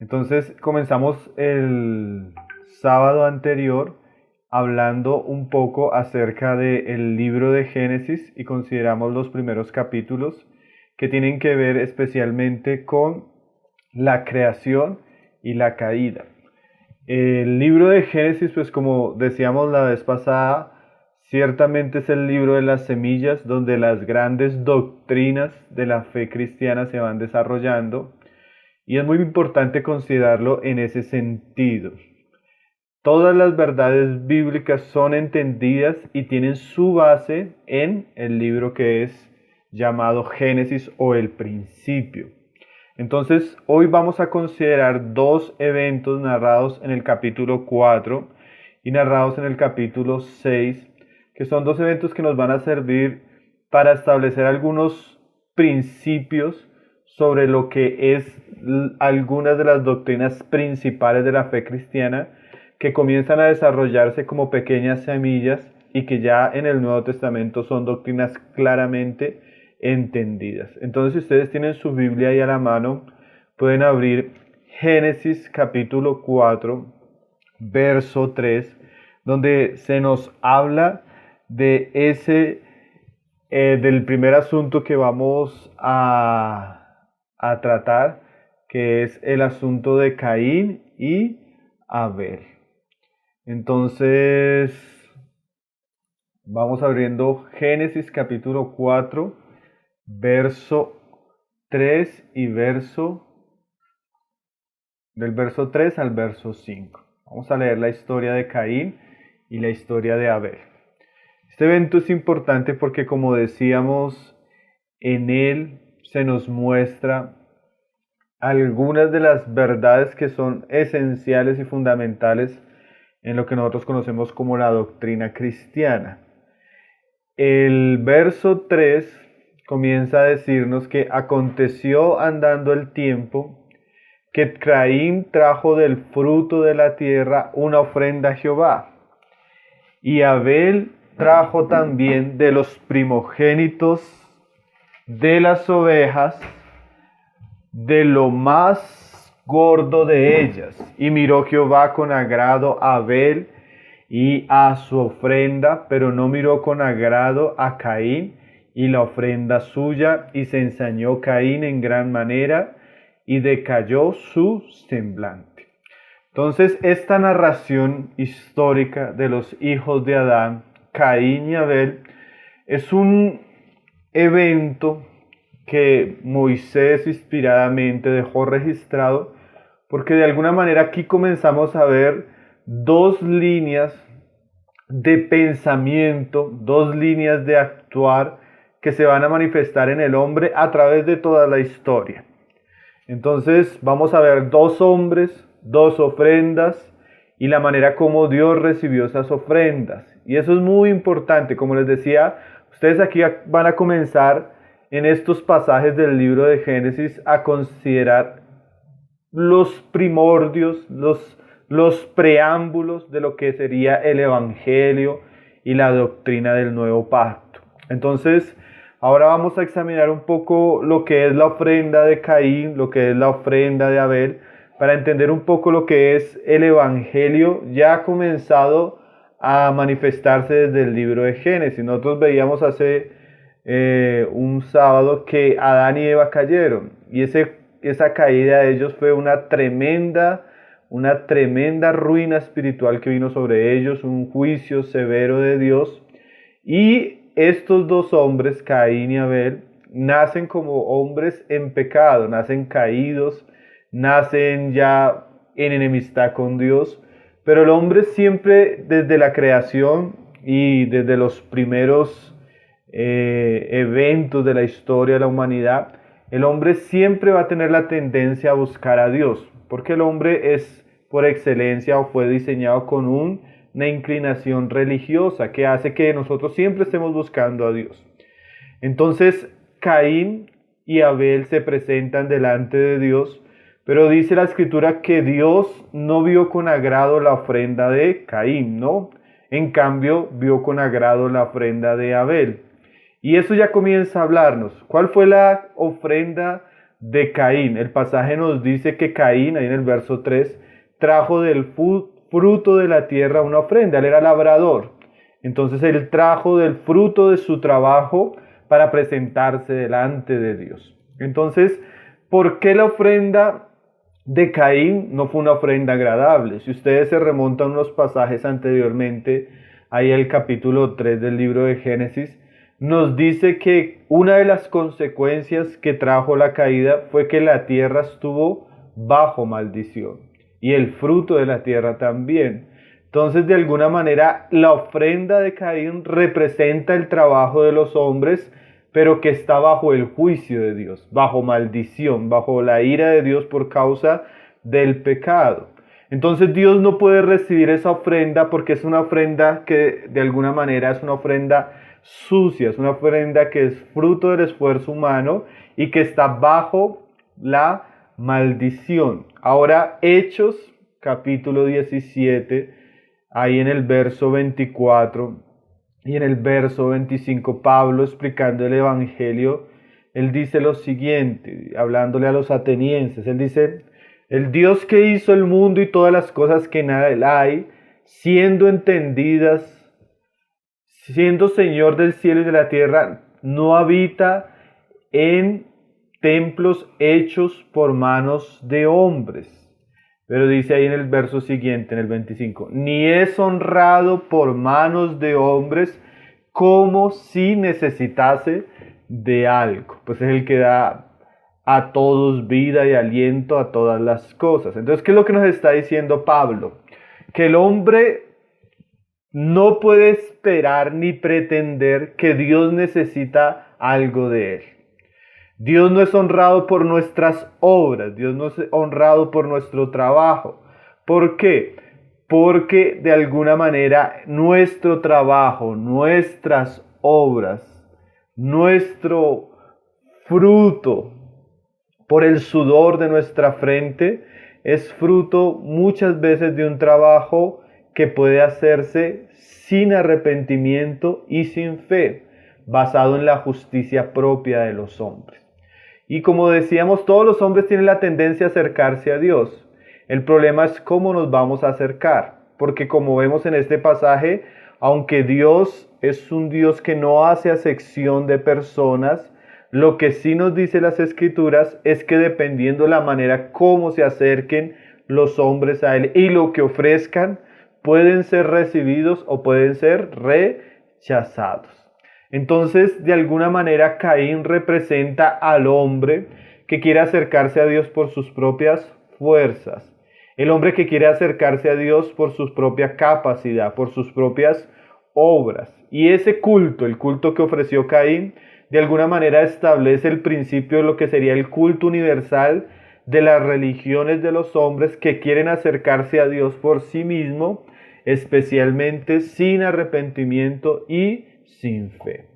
Entonces comenzamos el sábado anterior hablando un poco acerca del libro de Génesis y consideramos los primeros capítulos que tienen que ver especialmente con la creación y la caída. El libro de Génesis, pues como decíamos la vez pasada, ciertamente es el libro de las semillas donde las grandes doctrinas de la fe cristiana se van desarrollando. Y es muy importante considerarlo en ese sentido. Todas las verdades bíblicas son entendidas y tienen su base en el libro que es llamado Génesis o el principio. Entonces, hoy vamos a considerar dos eventos narrados en el capítulo 4 y narrados en el capítulo 6, que son dos eventos que nos van a servir para establecer algunos principios sobre lo que es algunas de las doctrinas principales de la fe cristiana que comienzan a desarrollarse como pequeñas semillas y que ya en el Nuevo Testamento son doctrinas claramente entendidas. Entonces, si ustedes tienen su Biblia ahí a la mano, pueden abrir Génesis capítulo 4, verso 3, donde se nos habla de del primer asunto que vamos a tratar, que es el asunto de Caín y Abel. Entonces, vamos abriendo Génesis capítulo 4, verso 3 y del verso 3 al verso 5. Vamos a leer la historia de Caín y la historia de Abel. Este evento es importante porque, como decíamos, en él se nos muestra algunas de las verdades que son esenciales y fundamentales en lo que nosotros conocemos como la doctrina cristiana. El verso 3 comienza a decirnos que aconteció andando el tiempo que Caín trajo del fruto de la tierra una ofrenda a Jehová, y Abel trajo también de los primogénitos de las ovejas, de lo más gordo de ellas. Y miró Jehová con agrado a Abel y a su ofrenda, pero no miró con agrado a Caín y la ofrenda suya, y se ensañó Caín en gran manera, y decayó su semblante. Entonces, esta narración histórica de los hijos de Adán, Caín y Abel, es un evento que Moisés inspiradamente dejó registrado, porque de alguna manera aquí comenzamos a ver dos líneas de pensamiento, dos líneas de actuar que se van a manifestar en el hombre a través de toda la historia. Entonces vamos a ver dos hombres, dos ofrendas y la manera como Dios recibió esas ofrendas. Y eso es muy importante. Como les decía, ustedes aquí van a comenzar en estos pasajes del libro de Génesis a considerar los primordios, los preámbulos de lo que sería el Evangelio y la doctrina del nuevo pacto. Entonces, ahora vamos a examinar un poco lo que es la ofrenda de Caín, lo que es la ofrenda de Abel, para entender un poco lo que es el Evangelio ya ha comenzado a manifestarse desde el libro de Génesis. Nosotros veíamos hace un sábado que Adán y Eva cayeron, y esa caída de ellos fue una tremenda ruina espiritual que vino sobre ellos, un juicio severo de Dios. Y estos dos hombres, Caín y Abel, nacen como hombres en pecado, nacen caídos, nacen ya en enemistad con Dios. Pero el hombre siempre, desde la creación y desde los primeros eventos de la historia de la humanidad, el hombre siempre va a tener la tendencia a buscar a Dios, porque el hombre es por excelencia o fue diseñado con una inclinación religiosa que hace que nosotros siempre estemos buscando a Dios. Entonces Caín y Abel se presentan delante de Dios, pero dice la escritura que Dios no vio con agrado la ofrenda de Caín, ¿no? En cambio, vio con agrado la ofrenda de Abel. Y eso ya comienza a hablarnos. ¿Cuál fue la ofrenda de Caín. El pasaje nos dice que Caín, ahí en el verso 3, trajo del fruto de la tierra una ofrenda. Él era labrador. Entonces él trajo del fruto de su trabajo para presentarse delante de Dios. Entonces, ¿por qué la ofrenda de Caín no fue una ofrenda agradable? Si ustedes se remontan unos pasajes anteriormente, ahí el capítulo 3 del libro de Génesis, nos dice que una de las consecuencias que trajo la caída fue que la tierra estuvo bajo maldición y el fruto de la tierra también. Entonces, de alguna manera, la ofrenda de Caín representa el trabajo de los hombres, pero que está bajo el juicio de Dios, bajo maldición, bajo la ira de Dios por causa del pecado. Entonces Dios no puede recibir esa ofrenda porque es una ofrenda que de alguna manera es una ofrenda sucia, es una ofrenda que es fruto del esfuerzo humano y que está bajo la maldición. Ahora, Hechos, capítulo 17, ahí en el verso 24 y en el verso 25, Pablo explicando el Evangelio, él dice lo siguiente, hablándole a los atenienses, él dice: el Dios que hizo el mundo y todas las cosas que en él hay, siendo entendidas, siendo Señor del cielo y de la tierra, no habita en templos hechos por manos de hombres. Pero dice ahí en el verso siguiente, en el 25, ni es honrado por manos de hombres como si necesitase de algo. Pues es el que da a todos vida y aliento a todas las cosas. Entonces, ¿qué es lo que nos está diciendo Pablo? Que el hombre no puede esperar ni pretender que Dios necesita algo de él. Dios no es honrado por nuestras obras, Dios no es honrado por nuestro trabajo. ¿Por qué? Porque de alguna manera nuestro trabajo, nuestras obras, nuestro fruto por el sudor de nuestra frente es fruto muchas veces de un trabajo que puede hacerse sin arrepentimiento y sin fe, basado en la justicia propia de los hombres. Y como decíamos, todos los hombres tienen la tendencia a acercarse a Dios. El problema es cómo nos vamos a acercar, porque como vemos en este pasaje, aunque Dios es un Dios que no hace acepción de personas, lo que sí nos dice las Escrituras es que dependiendo la manera como se acerquen los hombres a Él y lo que ofrezcan, pueden ser recibidos o pueden ser rechazados. Entonces, de alguna manera, Caín representa al hombre que quiere acercarse a Dios por sus propias fuerzas. El hombre que quiere acercarse a Dios por su propia capacidad, por sus propias obras. Y ese culto, el culto que ofreció Caín, de alguna manera establece el principio de lo que sería el culto universal de las religiones de los hombres que quieren acercarse a Dios por sí mismo, especialmente sin arrepentimiento y sin fe.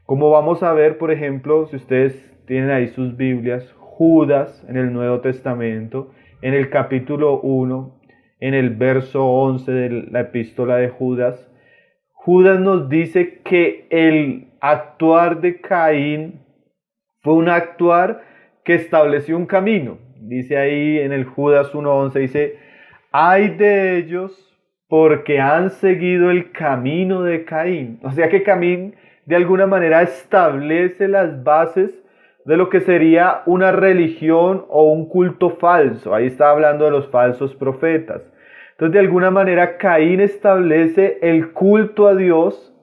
Como vamos a ver, por ejemplo, si ustedes tienen ahí sus Biblias, Judas en el Nuevo Testamento, en el capítulo 1, en el verso 11 de la epístola de Judas, Judas nos dice que el actuar de Caín fue un actuar que estableció un camino. Dice ahí en el Judas 1:11, dice: ay de ellos porque han seguido el camino de Caín. O sea que Caín de alguna manera establece las bases de lo que sería una religión o un culto falso. Ahí está hablando de los falsos profetas. Entonces, de alguna manera, Caín establece el culto a Dios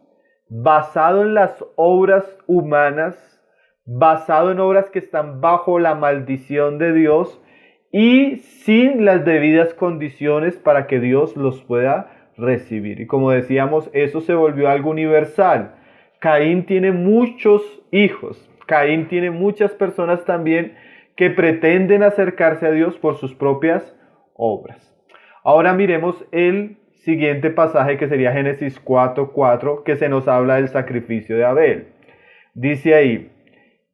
basado en las obras humanas, basado en obras que están bajo la maldición de Dios y sin las debidas condiciones para que Dios los pueda recibir. Y como decíamos, eso se volvió algo universal. Caín tiene muchos hijos. Caín tiene muchas personas también que pretenden acercarse a Dios por sus propias obras. Ahora miremos el siguiente pasaje que sería Génesis 4:4, que se nos habla del sacrificio de Abel. Dice ahí: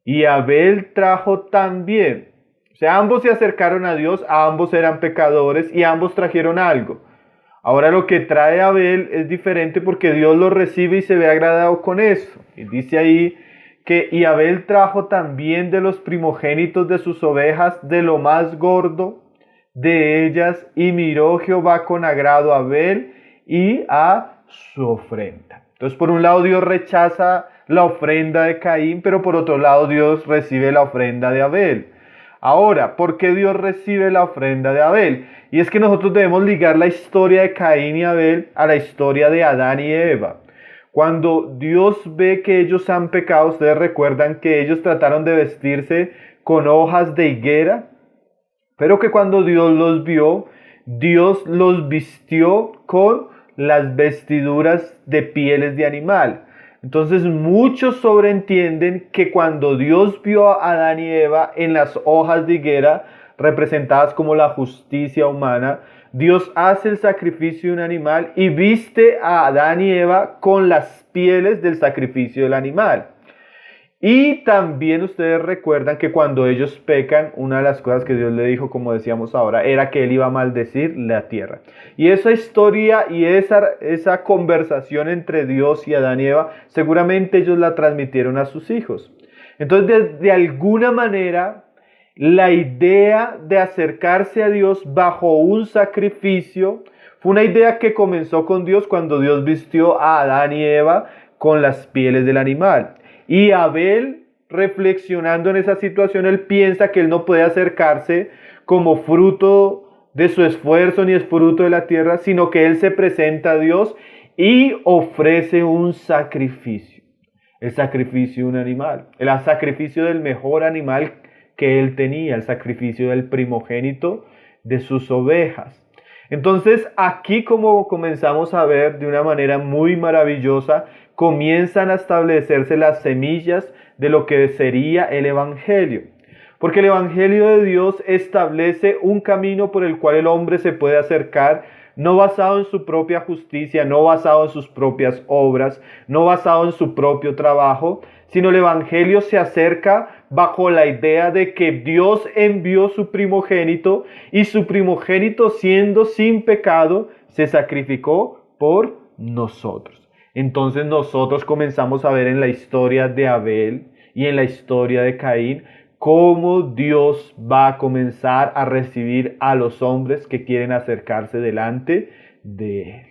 y Abel trajo también. O sea, ambos se acercaron a Dios, ambos eran pecadores y ambos trajeron algo. Ahora lo que trae Abel es diferente porque Dios lo recibe y se ve agradado con eso. Y dice ahí y Abel trajo también de los primogénitos de sus ovejas, de lo más gordo de ellas, y miró Jehová con agrado a Abel y a su ofrenda. Entonces, por un lado Dios rechaza la ofrenda de Caín, pero por otro lado Dios recibe la ofrenda de Abel. Ahora, ¿por qué Dios recibe la ofrenda de Abel? Y es que nosotros debemos ligar la historia de Caín y Abel a la historia de Adán y Eva. Cuando Dios ve que ellos han pecado, ustedes recuerdan que ellos trataron de vestirse con hojas de higuera, pero que cuando Dios los vio, Dios los vistió con las vestiduras de pieles de animal. Entonces muchos sobreentienden que cuando Dios vio a Adán y Eva en las hojas de higuera, representadas como la justicia humana, Dios hace el sacrificio de un animal y viste a Adán y Eva con las pieles del sacrificio del animal. Y también ustedes recuerdan que cuando ellos pecan, una de las cosas que Dios le dijo, como decíamos ahora, era que él iba a maldecir la tierra. Y esa historia y esa conversación entre Dios y Adán y Eva, seguramente ellos la transmitieron a sus hijos. Entonces, de alguna manera, la idea de acercarse a Dios bajo un sacrificio fue una idea que comenzó con Dios cuando Dios vistió a Adán y Eva con las pieles del animal. Y Abel, reflexionando en esa situación, él piensa que él no puede acercarse como fruto de su esfuerzo ni es fruto de la tierra, sino que él se presenta a Dios y ofrece un sacrificio. El sacrificio de un animal, el sacrificio del mejor animal que él tenía, el sacrificio del primogénito de sus ovejas. Entonces aquí, como comenzamos a ver de una manera muy maravillosa, comienzan a establecerse las semillas de lo que sería el Evangelio. Porque el Evangelio de Dios establece un camino por el cual el hombre se puede acercar, no basado en su propia justicia, no basado en sus propias obras, no basado en su propio trabajo, sino el Evangelio se acerca bajo la idea de que Dios envió su primogénito y su primogénito, siendo sin pecado, se sacrificó por nosotros. Entonces nosotros comenzamos a ver en la historia de Abel y en la historia de Caín cómo Dios va a comenzar a recibir a los hombres que quieren acercarse delante de él.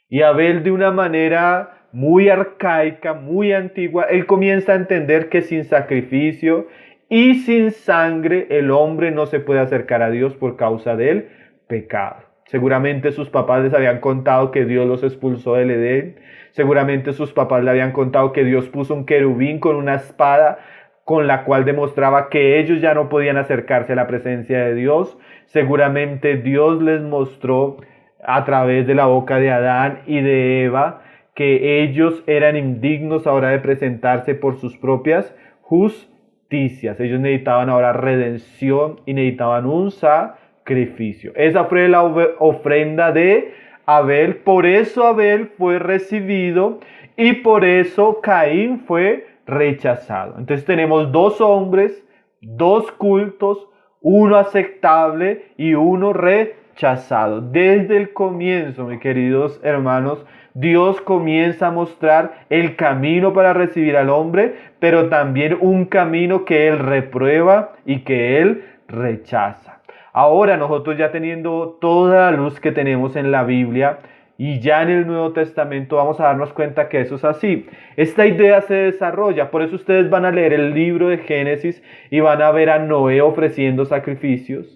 Y Abel, de una manera muy arcaica, muy antigua, él comienza a entender que sin sacrificio y sin sangre el hombre no se puede acercar a Dios por causa del pecado. Seguramente sus papás les habían contado que Dios los expulsó del Edén. Seguramente sus papás le habían contado que Dios puso un querubín con una espada con la cual demostraba que ellos ya no podían acercarse a la presencia de Dios. Seguramente Dios les mostró a través de la boca de Adán y de Eva que ellos eran indignos ahora de presentarse por sus propias justicias. Ellos necesitaban ahora redención y necesitaban un sacrificio. Esa fue la ofrenda de Abel. Por eso Abel fue recibido y por eso Caín fue rechazado. Entonces tenemos dos hombres, dos cultos, uno aceptable y uno rechazado. Desde el comienzo, mis queridos hermanos, Dios comienza a mostrar el camino para recibir al hombre, pero también un camino que Él reprueba y que Él rechaza. Ahora nosotros ya teniendo toda la luz que tenemos en la Biblia y ya en el Nuevo Testamento vamos a darnos cuenta que eso es así. Esta idea se desarrolla, por eso ustedes van a leer el libro de Génesis y van a ver a Noé ofreciendo sacrificios.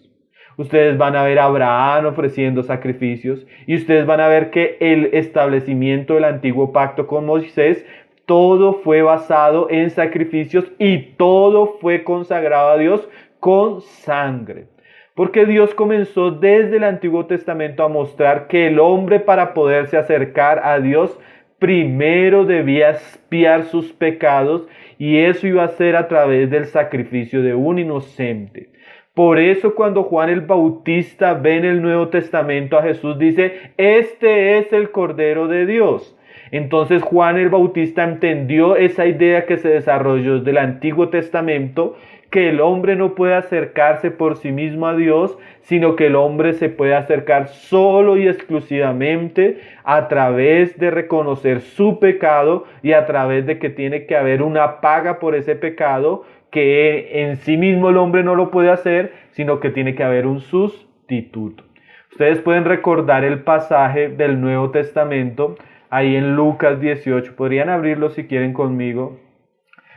Ustedes van a ver a Abraham ofreciendo sacrificios y ustedes van a ver que el establecimiento del antiguo pacto con Moisés, todo fue basado en sacrificios y todo fue consagrado a Dios con sangre. Porque Dios comenzó desde el Antiguo Testamento a mostrar que el hombre, para poderse acercar a Dios, primero debía expiar sus pecados y eso iba a ser a través del sacrificio de un inocente. Por eso cuando Juan el Bautista ve en el Nuevo Testamento a Jesús, dice: este es el Cordero de Dios. Entonces Juan el Bautista entendió esa idea que se desarrolló del Antiguo Testamento, que el hombre no puede acercarse por sí mismo a Dios, sino que el hombre se puede acercar solo y exclusivamente a través de reconocer su pecado y a través de que tiene que haber una paga por ese pecado, que en sí mismo el hombre no lo puede hacer, sino que tiene que haber un sustituto. Ustedes pueden recordar el pasaje del Nuevo Testamento ahí en Lucas 18, podrían abrirlo si quieren conmigo,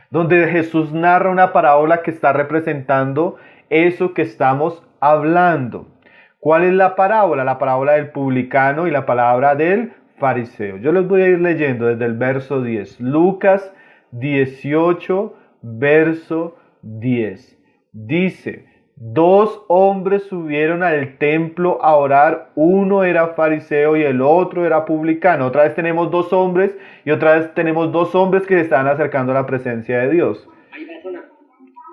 donde Jesús narra una parábola que está representando eso que estamos hablando. ¿Cuál es la parábola? La parábola del publicano y la palabra del fariseo. Yo les voy a ir leyendo desde el verso 10. Lucas 18, verso 10. Dice: dos hombres subieron al templo a orar, uno era fariseo y el otro era publicano. Otra vez tenemos dos hombres y otra vez tenemos dos hombres que se están acercando a la presencia de Dios.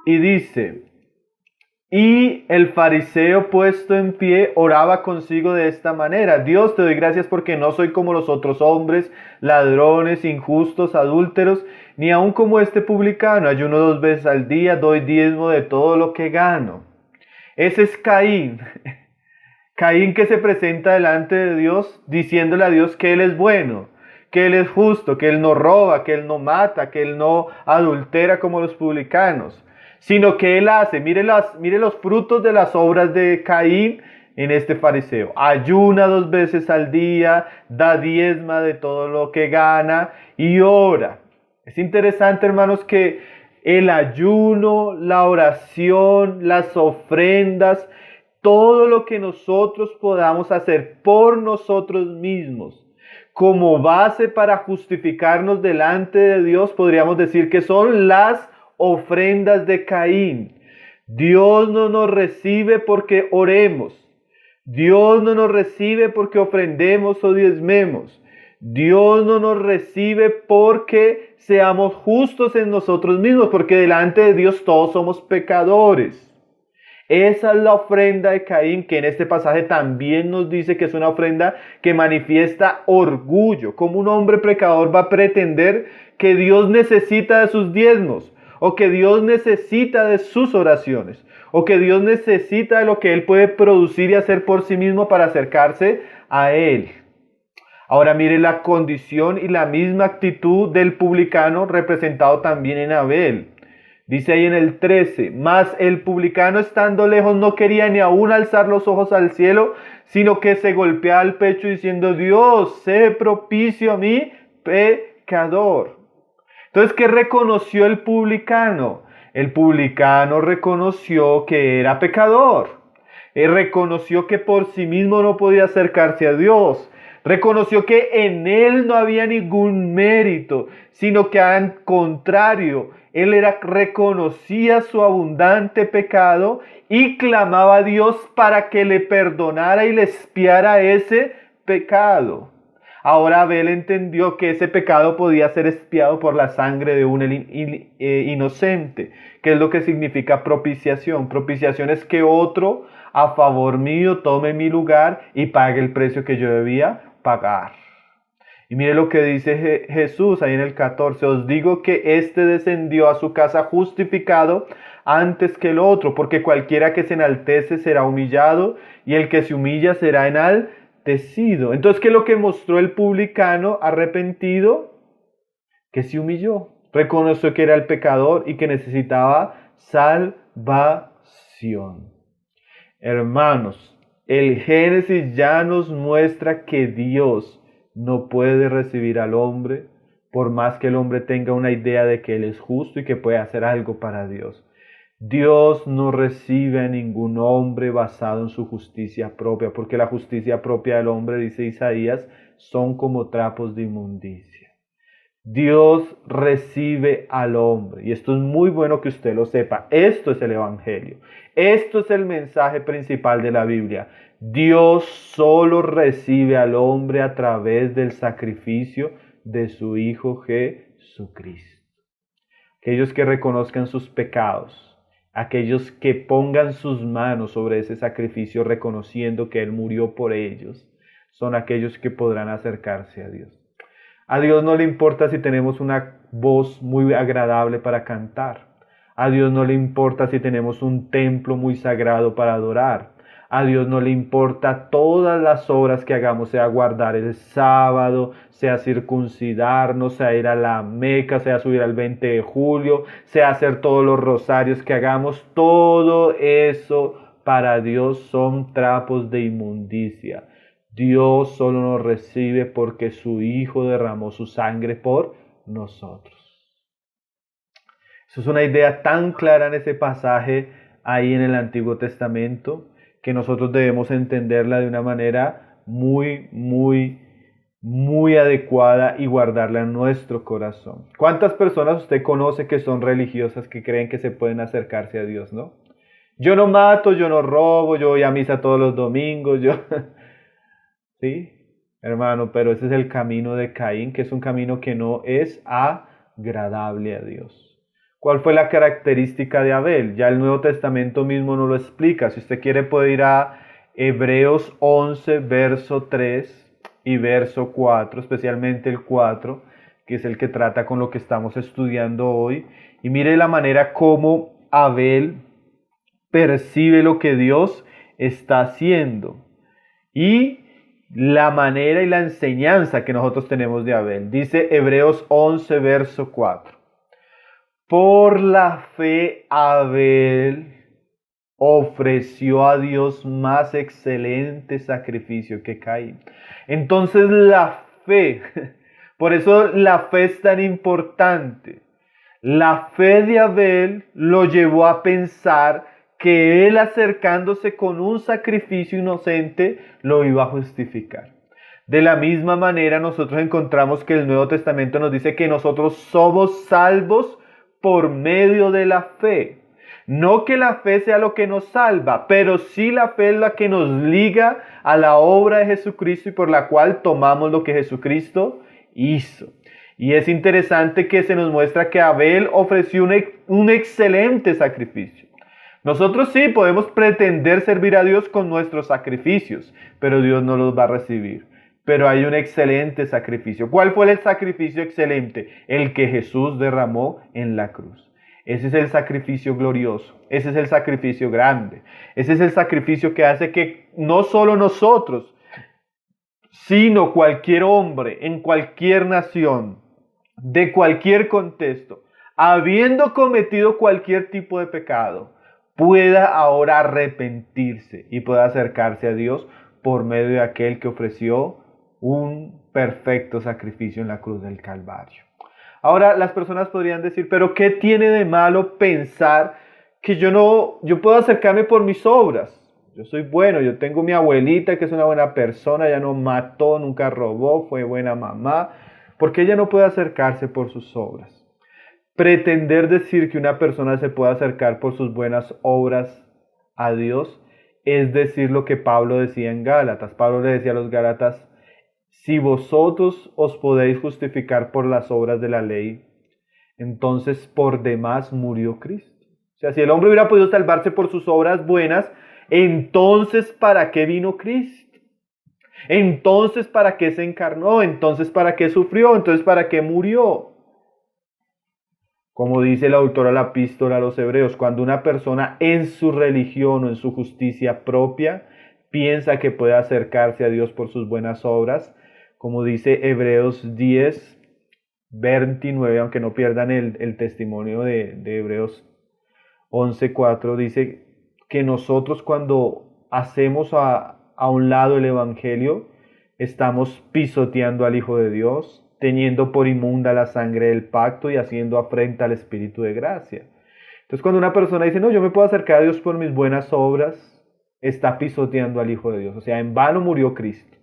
Y dice: y el fariseo puesto en pie oraba consigo de esta manera: Dios, te doy gracias porque no soy como los otros hombres, ladrones, injustos, adúlteros, ni aun como este publicano. Ayuno 2 veces al día, doy diezmo de todo lo que gano. Ese es Caín. Caín que se presenta delante de Dios diciéndole a Dios que Él es bueno, que Él es justo, que Él no roba, que Él no mata, que Él no adultera como los publicanos, sino que Él hace, mire los frutos de las obras de Caín en este fariseo. Ayuna 2 veces al día, da diezma de todo lo que gana y ora. Es interesante, hermanos, que el ayuno, la oración, las ofrendas, todo lo que nosotros podamos hacer por nosotros mismos, como base para justificarnos delante de Dios, podríamos decir que son las ofrendas de Caín. Dios no nos recibe porque oremos. Dios no nos recibe porque ofrendemos o diezmemos. Dios no nos recibe porque seamos justos en nosotros mismos, porque delante de Dios todos somos pecadores. Esa es la ofrenda de Caín, que en este pasaje también nos dice que es una ofrenda que manifiesta orgullo. ¿Cómo un hombre pecador va a pretender que Dios necesita de sus diezmos? O que Dios necesita de sus oraciones, o que Dios necesita de lo que Él puede producir y hacer por sí mismo para acercarse a Él. Ahora mire la condición y la misma actitud del publicano representado también en Abel. Dice ahí en el 13, mas el publicano estando lejos no quería ni aún alzar los ojos al cielo, sino que se golpeaba el pecho diciendo: Dios, sé propicio a mí, pecador. Entonces, ¿qué reconoció el publicano? El publicano reconoció que era pecador. Él reconoció que por sí mismo no podía acercarse a Dios. Reconoció que en él no había ningún mérito, sino que al contrario, él reconocía su abundante pecado y clamaba a Dios para que le perdonara y le expiara ese pecado. Ahora Abel entendió que ese pecado podía ser expiado por la sangre de un inocente, que es lo que significa propiciación. Propiciación es que otro a favor mío tome mi lugar y pague el precio que yo debía pagar. Y mire lo que dice Jesús ahí en el 14: os digo que éste descendió a su casa justificado antes que el otro, porque cualquiera que se enaltece será humillado y el que se humilla será enaltecido. Entonces, ¿qué es lo que mostró el publicano arrepentido? Que se humilló, reconoció que era el pecador y que necesitaba salvación. Hermanos, el Génesis ya nos muestra que Dios no puede recibir al hombre, por más que el hombre tenga una idea de que Él es justo y que puede hacer algo para Dios. Dios no recibe a ningún hombre basado en su justicia propia, porque la justicia propia del hombre, dice Isaías, son como trapos de inmundicia. Dios recibe al hombre, y esto es muy bueno que usted lo sepa. Esto es el Evangelio. Esto es el mensaje principal de la Biblia. Dios solo recibe al hombre a través del sacrificio de su Hijo Jesucristo. Aquellos que reconozcan sus pecados, aquellos que pongan sus manos sobre ese sacrificio reconociendo que Él murió por ellos, son aquellos que podrán acercarse a Dios. A Dios no le importa si tenemos una voz muy agradable para cantar. A Dios no le importa si tenemos un templo muy sagrado para adorar. A Dios no le importa todas las obras que hagamos, sea guardar el sábado, sea circuncidarnos, sea ir a la Meca, sea subir al 20 de julio, sea hacer todos los rosarios que hagamos. Todo eso para Dios son trapos de inmundicia. Dios solo nos recibe porque su Hijo derramó su sangre por nosotros. Eso es una idea tan clara en ese pasaje ahí en el Antiguo Testamento, que nosotros debemos entenderla de una manera muy adecuada y guardarla en nuestro corazón. ¿Cuántas personas usted conoce que son religiosas, que creen que se pueden acercarse a Dios, no? Yo no mato, yo no robo, yo voy a misa todos los domingos, ¿Sí? Hermano, pero ese es el camino de Caín, que es un camino que no es agradable a Dios. ¿Cuál fue la característica de Abel? Ya el Nuevo Testamento mismo nos lo explica. Si usted quiere puede ir a Hebreos 11, verso 3 y verso 4, especialmente el 4, que es el que trata con lo que estamos estudiando hoy. Y mire la manera como Abel percibe lo que Dios está haciendo. Y la manera y la enseñanza que nosotros tenemos de Abel. Dice Hebreos 11, verso 4. Por la fe Abel ofreció a Dios más excelente sacrificio que Caín. Entonces la fe, por eso la fe es tan importante. La fe de Abel lo llevó a pensar que él, acercándose con un sacrificio inocente, lo iba a justificar. De la misma manera nosotros encontramos que el Nuevo Testamento nos dice que nosotros somos salvos por medio de la fe. No que la fe sea lo que nos salva, pero sí la fe es la que nos liga a la obra de Jesucristo y por la cual tomamos lo que Jesucristo hizo. Y es interesante que se nos muestra que Abel ofreció un excelente sacrificio. Nosotros sí podemos pretender servir a Dios con nuestros sacrificios, pero Dios no los va a recibir. Pero hay un excelente sacrificio. ¿Cuál fue el sacrificio excelente? El que Jesús derramó en la cruz. Ese es el sacrificio glorioso. Ese es el sacrificio grande. Ese es el sacrificio que hace que no solo nosotros, sino cualquier hombre en cualquier nación, de cualquier contexto, habiendo cometido cualquier tipo de pecado, pueda ahora arrepentirse y pueda acercarse a Dios por medio de aquel que ofreció un perfecto sacrificio en la cruz del Calvario. Ahora las personas podrían decir, pero ¿qué tiene de malo pensar que yo puedo acercarme por mis obras? Yo soy bueno, yo tengo mi abuelita que es una buena persona, ella no mató, nunca robó, fue buena mamá. ¿Por qué ella no puede acercarse por sus obras? Pretender decir que una persona se puede acercar por sus buenas obras a Dios es decir lo que Pablo decía en Gálatas. Pablo le decía a los Gálatas, si vosotros os podéis justificar por las obras de la ley, entonces por demás murió Cristo. O sea, si el hombre hubiera podido salvarse por sus obras buenas, entonces ¿para qué vino Cristo? Entonces ¿para qué se encarnó? Entonces ¿para qué sufrió? Entonces ¿para qué murió? Como dice el autor de la epístola a los Hebreos, cuando una persona en su religión o en su justicia propia piensa que puede acercarse a Dios por sus buenas obras, como dice Hebreos 10, 29, aunque no pierdan el testimonio de Hebreos 11, 4, dice que nosotros cuando hacemos a un lado el Evangelio, estamos pisoteando al Hijo de Dios, teniendo por inmunda la sangre del pacto y haciendo afrenta al Espíritu de gracia. Entonces cuando una persona dice, no, yo me puedo acercar a Dios por mis buenas obras, está pisoteando al Hijo de Dios. O sea, en vano murió Cristo.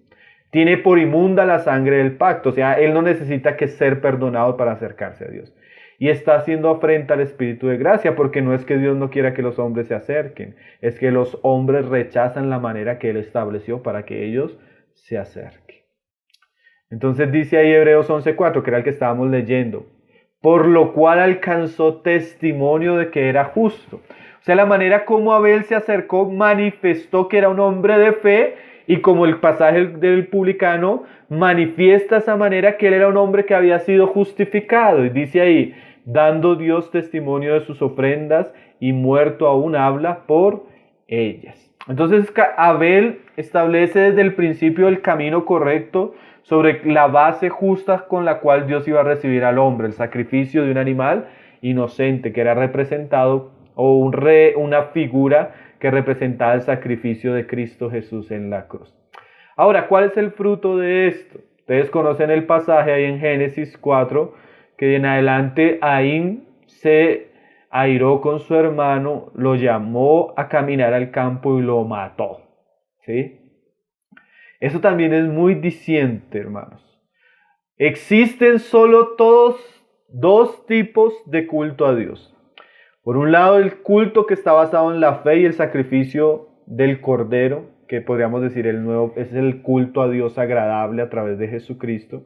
Tiene por inmunda la sangre del pacto. O sea, él no necesita que ser perdonado para acercarse a Dios. Y está haciendo afrenta al Espíritu de gracia, porque no es que Dios no quiera que los hombres se acerquen, es que los hombres rechazan la manera que Él estableció para que ellos se acerquen. Entonces dice ahí Hebreos 11:4, que era el que estábamos leyendo, por lo cual alcanzó testimonio de que era justo. O sea, la manera como Abel se acercó manifestó que era un hombre de fe, y como el pasaje del publicano manifiesta esa manera que él era un hombre que había sido justificado. Y dice ahí, dando Dios testimonio de sus ofrendas y muerto aún habla por ellas. Entonces Abel establece desde el principio el camino correcto sobre la base justa con la cual Dios iba a recibir al hombre, el sacrificio de un animal inocente que era representado, o una figura que representaba el sacrificio de Cristo Jesús en la cruz. Ahora, ¿cuál es el fruto de esto? Ustedes conocen el pasaje ahí en Génesis 4, que en adelante Caín se airó con su hermano, lo llamó a caminar al campo y lo mató. ¿Sí? Eso también es muy diciente, hermanos. Existen solo dos tipos de culto a Dios. Por un lado, el culto que está basado en la fe y el sacrificio del Cordero, que podríamos decir es el culto a Dios agradable a través de Jesucristo.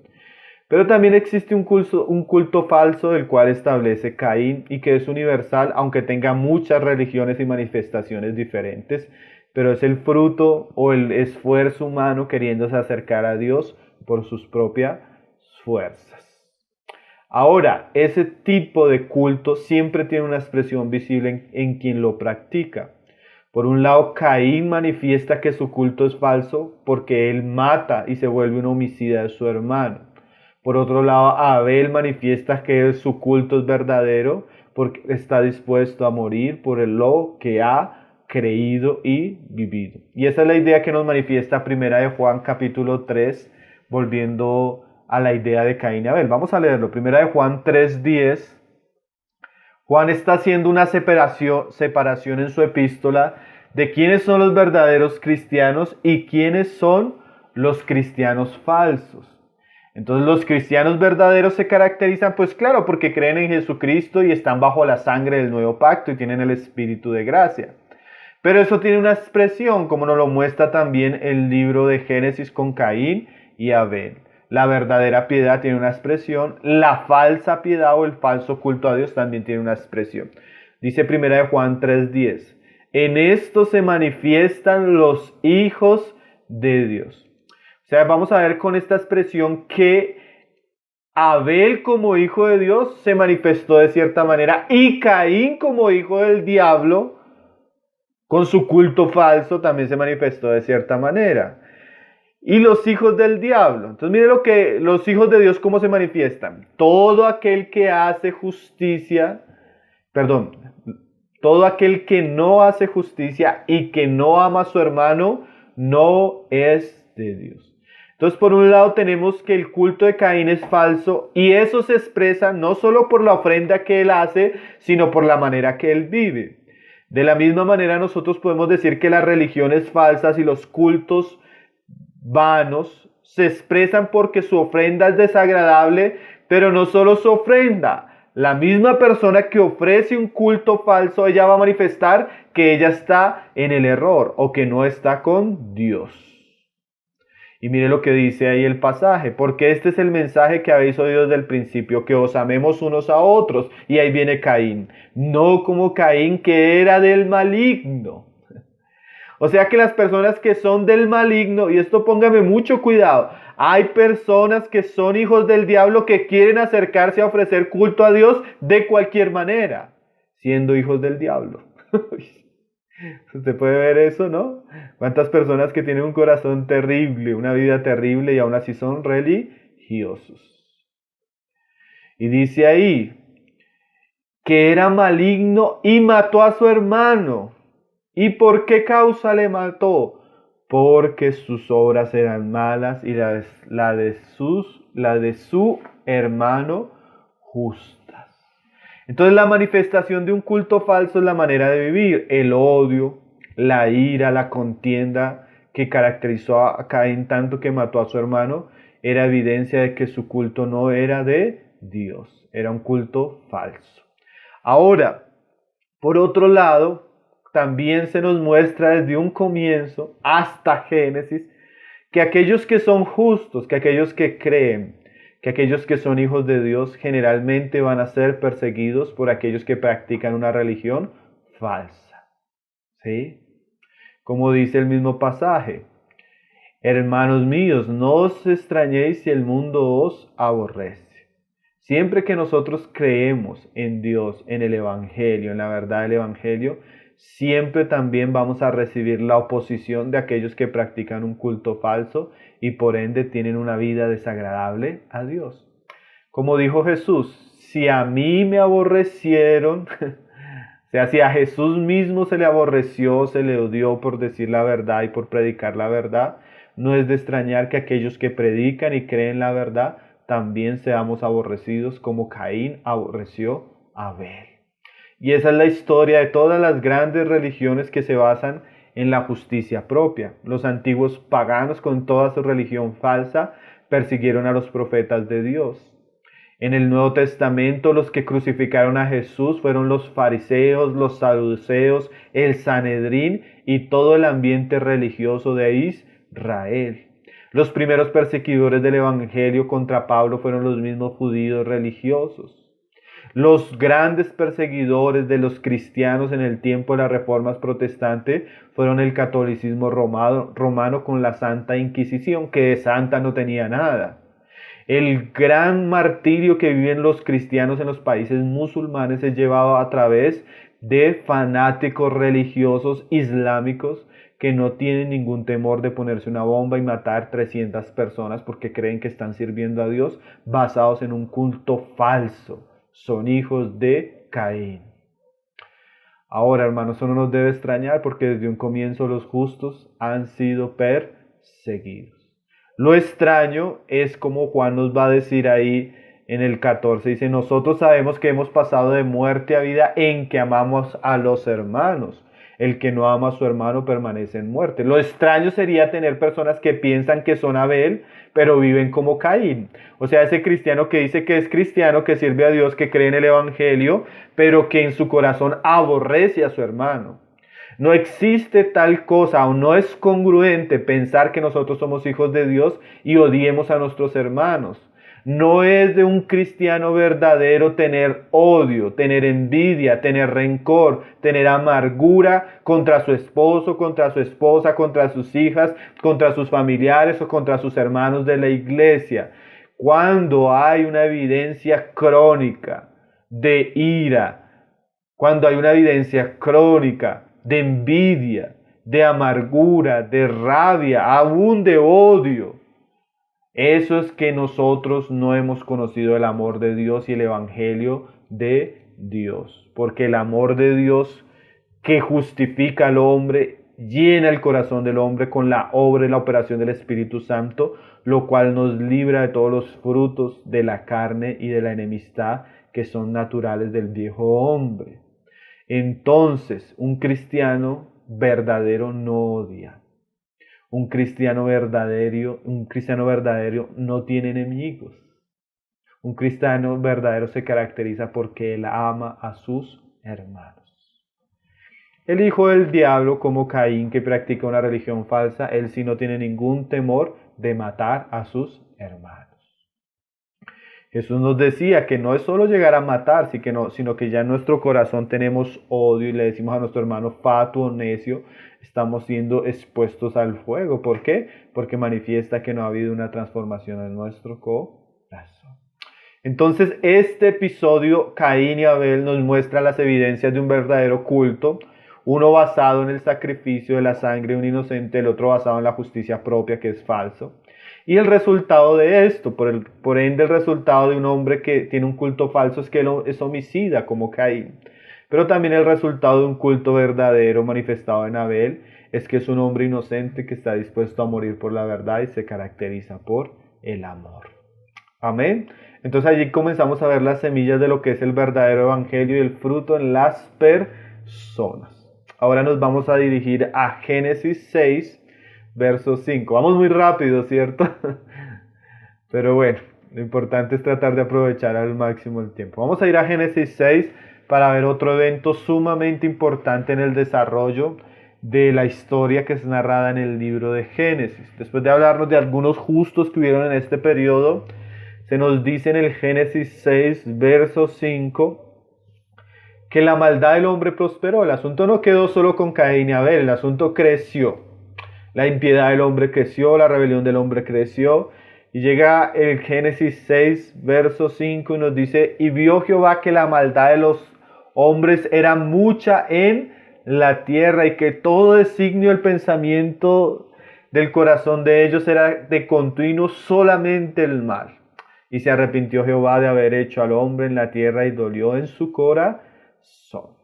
Pero también existe un culto falso del cual establece Caín y que es universal, aunque tenga muchas religiones y manifestaciones diferentes, pero es el fruto o el esfuerzo humano queriéndose acercar a Dios por sus propias fuerzas. Ahora, ese tipo de culto siempre tiene una expresión visible en quien lo practica. Por un lado, Caín manifiesta que su culto es falso porque él mata y se vuelve un homicida de su hermano. Por otro lado, Abel manifiesta que su culto es verdadero porque está dispuesto a morir por lo que ha creído y vivido. Y esa es la idea que nos manifiesta Primera de Juan capítulo 3, volviendo a la idea de Caín y Abel. Vamos a leerlo. Primera de Juan 3:10. Juan está haciendo una separación en su epístola de quiénes son los verdaderos cristianos y quiénes son los cristianos falsos. Entonces los cristianos verdaderos se caracterizan, pues claro, porque creen en Jesucristo y están bajo la sangre del nuevo pacto y tienen el Espíritu de gracia. Pero eso tiene una expresión, como nos lo muestra también el libro de Génesis con Caín y Abel. La verdadera piedad tiene una expresión, la falsa piedad o el falso culto a Dios también tiene una expresión. Dice 1 de Juan 3:10, en esto se manifiestan los hijos de Dios. O sea, vamos a ver con esta expresión que Abel como hijo de Dios se manifestó de cierta manera y Caín como hijo del diablo con su culto falso también se manifestó de cierta manera. Y los hijos del diablo. Entonces mire lo que los hijos de Dios cómo se manifiestan. Todo aquel que hace justicia, todo aquel que no hace justicia y que no ama a su hermano no es de Dios. Entonces, por un lado tenemos que el culto de Caín es falso y eso se expresa no solo por la ofrenda que él hace, sino por la manera que él vive. De la misma manera nosotros podemos decir que las religiones falsas y los cultos vanos se expresan porque su ofrenda es desagradable, pero no solo su ofrenda. La misma persona que ofrece un culto falso, ella va a manifestar que ella está en el error o que no está con Dios. Y mire lo que dice ahí el pasaje, porque este es el mensaje que habéis oído desde el principio, que os amemos unos a otros. Y ahí viene Caín, no como Caín que era del maligno. O sea que las personas que son del maligno, y esto póngame mucho cuidado, hay personas que son hijos del diablo que quieren acercarse a ofrecer culto a Dios de cualquier manera, siendo hijos del diablo. Usted puede ver eso, ¿no? ¿Cuántas personas que tienen un corazón terrible, una vida terrible y aún así son religiosos? Y dice ahí que era maligno y mató a su hermano. ¿Y por qué causa le mató? Porque sus obras eran malas y la de su hermano justas. Entonces la manifestación de un culto falso es la manera de vivir. El odio, la ira, la contienda que caracterizó a Caín tanto que mató a su hermano, era evidencia de que su culto no era de Dios, era un culto falso. Ahora, por otro lado, también se nos muestra desde un comienzo hasta Génesis que aquellos que son justos, que aquellos que creen, que aquellos que son hijos de Dios generalmente van a ser perseguidos por aquellos que practican una religión falsa. ¿Sí? Como dice el mismo pasaje, hermanos míos, no os extrañéis si el mundo os aborrece. Siempre que nosotros creemos en Dios, en el Evangelio, en la verdad del Evangelio, siempre también vamos a recibir la oposición de aquellos que practican un culto falso y por ende tienen una vida desagradable a Dios. Como dijo Jesús, si a mí me aborrecieron, o sea, si a Jesús mismo se le aborreció, se le odió por decir la verdad y por predicar la verdad, no es de extrañar que aquellos que predican y creen la verdad también seamos aborrecidos como Caín aborreció a Abel. Y esa es la historia de todas las grandes religiones que se basan en la justicia propia. Los antiguos paganos, con toda su religión falsa, persiguieron a los profetas de Dios. En el Nuevo Testamento los que crucificaron a Jesús fueron los fariseos, los saduceos, el Sanedrín y todo el ambiente religioso de Israel. Los primeros perseguidores del Evangelio contra Pablo fueron los mismos judíos religiosos. Los grandes perseguidores de los cristianos en el tiempo de las reformas protestantes fueron el catolicismo romano con la Santa Inquisición, que de santa no tenía nada. El gran martirio que viven los cristianos en los países musulmanes es llevado a través de fanáticos religiosos islámicos que no tienen ningún temor de ponerse una bomba y matar 300 personas porque creen que están sirviendo a Dios basados en un culto falso. Son hijos de Caín. Ahora, hermanos, eso no nos debe extrañar porque desde un comienzo los justos han sido perseguidos. Lo extraño es como Juan nos va a decir ahí en el 14, dice, nosotros sabemos que hemos pasado de muerte a vida en que amamos a los hermanos. El que no ama a su hermano permanece en muerte. Lo extraño sería tener personas que piensan que son Abel, pero viven como Caín. O sea, ese cristiano que dice que es cristiano, que sirve a Dios, que cree en el Evangelio, pero que en su corazón aborrece a su hermano. No existe tal cosa o no es congruente pensar que nosotros somos hijos de Dios y odiemos a nuestros hermanos. No es de un cristiano verdadero tener odio, tener envidia, tener rencor, tener amargura contra su esposo, contra su esposa, contra sus hijas, contra sus familiares o contra sus hermanos de la iglesia. Cuando hay una evidencia crónica de ira, cuando hay una evidencia crónica de envidia, de amargura, de rabia, aún de odio, eso es que nosotros no hemos conocido el amor de Dios y el Evangelio de Dios. Porque el amor de Dios que justifica al hombre llena el corazón del hombre con la obra y la operación del Espíritu Santo, lo cual nos libra de todos los frutos de la carne y de la enemistad que son naturales del viejo hombre. Entonces, un cristiano verdadero no odia. Un cristiano verdadero no tiene enemigos. Un cristiano verdadero se caracteriza porque él ama a sus hermanos. El hijo del diablo, como Caín, que practica una religión falsa, él sí no tiene ningún temor de matar a sus hermanos. Jesús nos decía que no es solo llegar a matar, sino que ya en nuestro corazón tenemos odio y le decimos a nuestro hermano fatuo, necio, estamos siendo expuestos al fuego. ¿Por qué? Porque manifiesta que no ha habido una transformación en nuestro corazón. Entonces, este episodio, Caín y Abel, nos muestra las evidencias de un verdadero culto, uno basado en el sacrificio de la sangre de un inocente, el otro basado en la justicia propia, que es falso. Y el resultado de esto, por ende el resultado de un hombre que tiene un culto falso es que él es homicida como Caín. Pero también el resultado de un culto verdadero manifestado en Abel es que es un hombre inocente que está dispuesto a morir por la verdad y se caracteriza por el amor. Amén. Entonces allí comenzamos a ver las semillas de lo que es el verdadero evangelio y el fruto en las personas. Ahora nos vamos a dirigir a Génesis 6. Verso 5. Vamos muy rápido, ¿cierto? Pero bueno, lo importante es tratar de aprovechar al máximo el tiempo. Vamos a ir a Génesis 6 para ver otro evento sumamente importante en el desarrollo de la historia que es narrada en el libro de Génesis. Después de hablarnos de algunos justos que hubieron en este periodo, se nos dice en el Génesis 6, verso 5, que la maldad del hombre prosperó. El asunto no quedó solo con Caín y Abel, el asunto creció. La impiedad del hombre creció, la rebelión del hombre creció, Y llega el Génesis 6, verso 5 y nos dice, y vio Jehová que la maldad de los hombres era mucha en la tierra y que todo designio del pensamiento del corazón de ellos era de continuo solamente el mal. Y se arrepintió Jehová de haber hecho al hombre en la tierra y dolió en su corazón.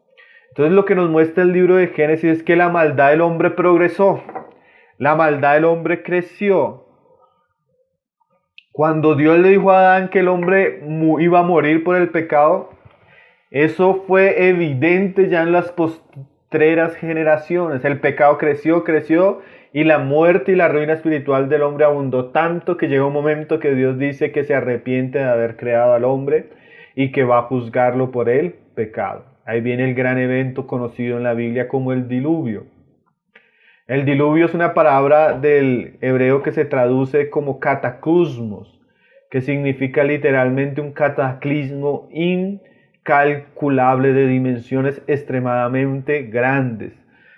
Entonces lo que nos muestra el libro de Génesis es que la maldad del hombre progresó. La maldad del hombre creció. Cuando Dios le dijo a Adán que el hombre iba a morir por el pecado, eso fue evidente ya en las postreras generaciones. El pecado creció y la muerte y la ruina espiritual del hombre abundó tanto que llegó un momento que Dios dice que se arrepiente de haber creado al hombre y que va a juzgarlo por el pecado. Ahí viene el gran evento conocido en la Biblia como el diluvio. El diluvio es una palabra del hebreo que se traduce como cataclysmos, que significa literalmente un cataclismo incalculable de dimensiones extremadamente grandes.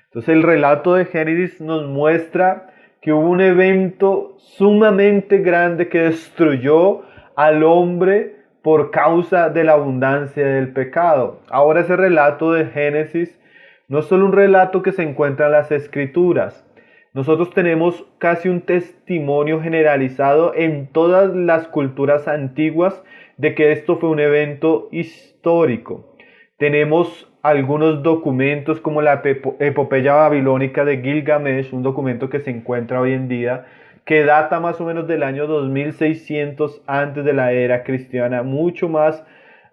Entonces el relato de Génesis nos muestra que hubo un evento sumamente grande que destruyó al hombre por causa de la abundancia del pecado. Ahora ese relato de Génesis no es solo un relato que se encuentra en las Escrituras. Nosotros tenemos casi un testimonio generalizado en todas las culturas antiguas de que esto fue un evento histórico. Tenemos algunos documentos como la epopeya babilónica de Gilgamesh, un documento que se encuentra hoy en día, que data más o menos del año 2600 antes de la era cristiana, mucho más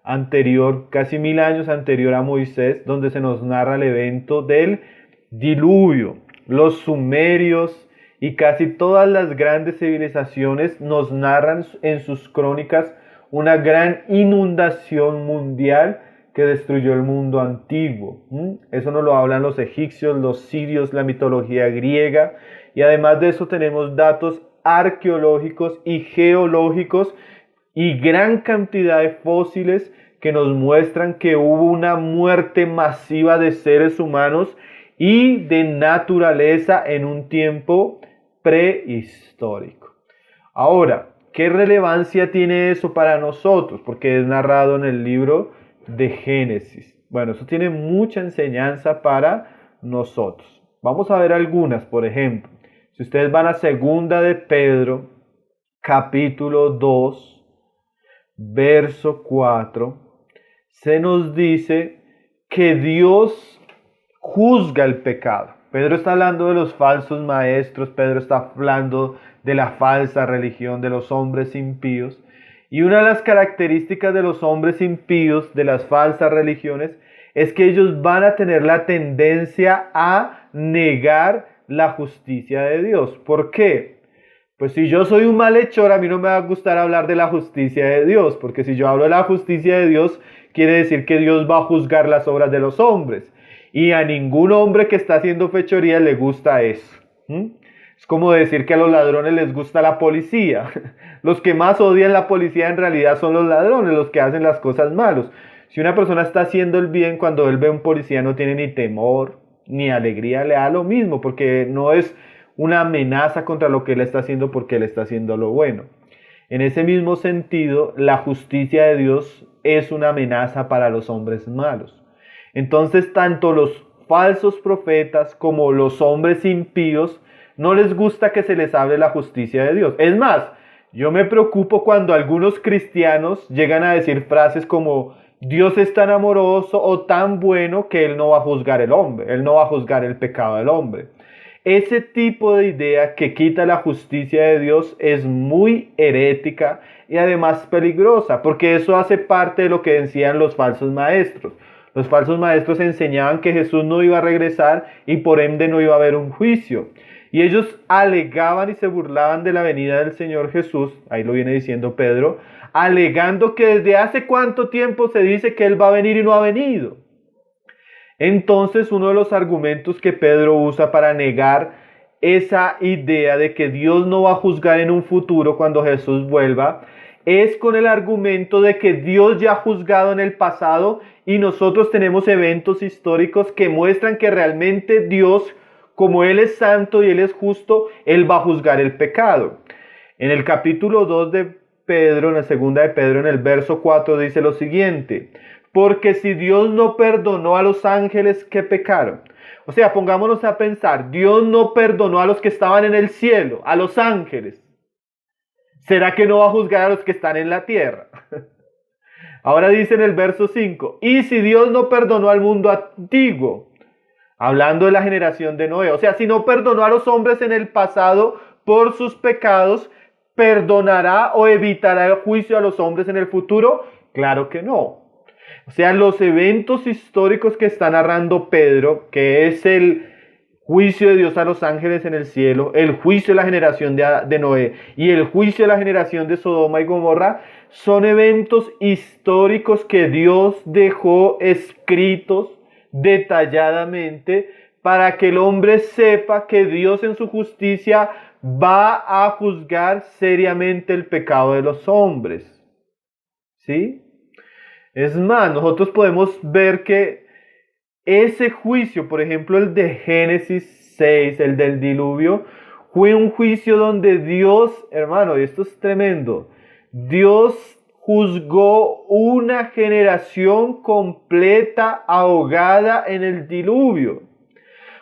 anterior, casi 1000 años anterior a Moisés, donde se nos narra el evento del diluvio. Los sumerios y casi todas las grandes civilizaciones nos narran en sus crónicas una gran inundación mundial que destruyó el mundo antiguo. Eso nos lo hablan los egipcios, los sirios, la mitología griega, y además de eso tenemos datos arqueológicos y geológicos y gran cantidad de fósiles que nos muestran que hubo una muerte masiva de seres humanos y de naturaleza en un tiempo prehistórico. Ahora, ¿qué relevancia tiene eso para nosotros? Porque es narrado en el libro de Génesis. Bueno, eso tiene mucha enseñanza para nosotros. Vamos a ver algunas, por ejemplo. Si ustedes van a Segunda de Pedro, capítulo 2, verso 4, se nos dice que Dios juzga el pecado. Pedro está hablando de los falsos maestros, Pedro está hablando de la falsa religión de los hombres impíos. Y una de las características de los hombres impíos, de las falsas religiones, es que ellos van a tener la tendencia a negar la justicia de Dios. ¿Por qué? Pues si yo soy un malhechor, a mí no me va a gustar hablar de la justicia de Dios, porque si yo hablo de la justicia de Dios, quiere decir que Dios va a juzgar las obras de los hombres. Y a ningún hombre que está haciendo fechoría le gusta eso. Es como decir que a los ladrones les gusta la policía. Los que más odian la policía en realidad son los ladrones, los que hacen las cosas malas. Si una persona está haciendo el bien, cuando él ve a un policía no tiene ni temor, ni alegría, le da lo mismo, porque no es una amenaza contra lo que él está haciendo, porque él está haciendo lo bueno. En ese mismo sentido, la justicia de Dios es una amenaza para los hombres malos. Entonces, tanto los falsos profetas como los hombres impíos no les gusta que se les hable la justicia de Dios. Es más, yo me preocupo cuando algunos cristianos llegan a decir frases como Dios es tan amoroso o tan bueno que Él no va a juzgar el hombre, Él no va a juzgar el pecado del hombre. Ese tipo de idea que quita la justicia de Dios es muy herética y además peligrosa, porque eso hace parte de lo que decían los falsos maestros. Los falsos maestros enseñaban que Jesús no iba a regresar y por ende no iba a haber un juicio. Y ellos alegaban y se burlaban de la venida del Señor Jesús, ahí lo viene diciendo Pedro, alegando que desde hace cuánto tiempo se dice que Él va a venir y no ha venido. Entonces, uno de los argumentos que Pedro usa para negar esa idea de que Dios no va a juzgar en un futuro cuando Jesús vuelva, es con el argumento de que Dios ya ha juzgado en el pasado y nosotros tenemos eventos históricos que muestran que realmente Dios, como Él es santo y Él es justo, Él va a juzgar el pecado. En el capítulo 2 de Pedro, en la segunda de Pedro, en el verso 4, dice lo siguiente: porque si Dios no perdonó a los ángeles que pecaron, o sea, pongámonos a pensar, Dios no perdonó a los que estaban en el cielo, a los ángeles, ¿será que no va a juzgar a los que están en la tierra? Ahora dice en el verso 5, y si Dios no perdonó al mundo antiguo, hablando de la generación de Noé, o sea, si no perdonó a los hombres en el pasado por sus pecados, ¿perdonará o evitará el juicio a los hombres en el futuro? Claro que no. O sea, los eventos históricos que está narrando Pedro, que es el juicio de Dios a los ángeles en el cielo, el juicio de la generación de Noé y el juicio de la generación de Sodoma y Gomorra, son eventos históricos que Dios dejó escritos detalladamente para que el hombre sepa que Dios en su justicia va a juzgar seriamente el pecado de los hombres. ¿Sí? Es más, nosotros podemos ver que ese juicio, por ejemplo, el de Génesis 6, el del diluvio, fue un juicio donde Dios, hermano, y esto es tremendo, Dios juzgó una generación completa ahogada en el diluvio.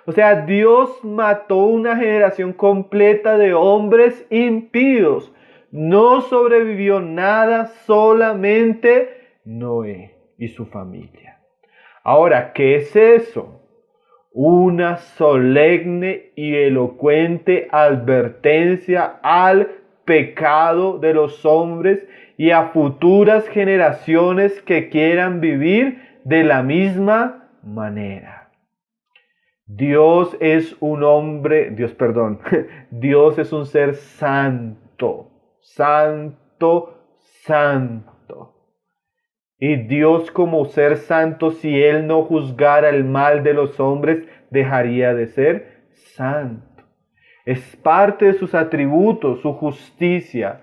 O sea, Dios mató una generación completa de hombres impíos. No sobrevivió nada, solamente Noé y su familia. Ahora, ¿qué es eso? Una solemne y elocuente advertencia al pecado de los hombres y a futuras generaciones que quieran vivir de la misma manera. Dios es un hombre, Dios es un ser santo, santo, santo. Y Dios, como ser santo, si Él no juzgara el mal de los hombres, dejaría de ser santo. Es parte de sus atributos, su justicia,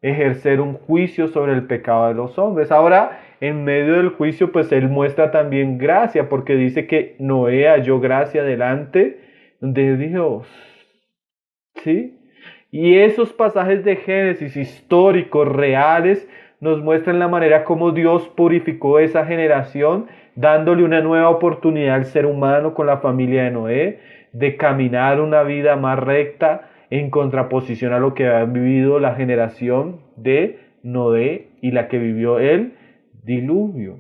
ejercer un juicio sobre el pecado de los hombres. Ahora, en medio del juicio, pues Él muestra también gracia, porque dice que Noé halló gracia delante de Dios. ¿Sí? Y esos pasajes de Génesis históricos, reales, nos muestran la manera como Dios purificó esa generación, dándole una nueva oportunidad al ser humano con la familia de Noé, de caminar una vida más recta en contraposición a lo que ha vivido la generación de Noé y la que vivió el diluvio.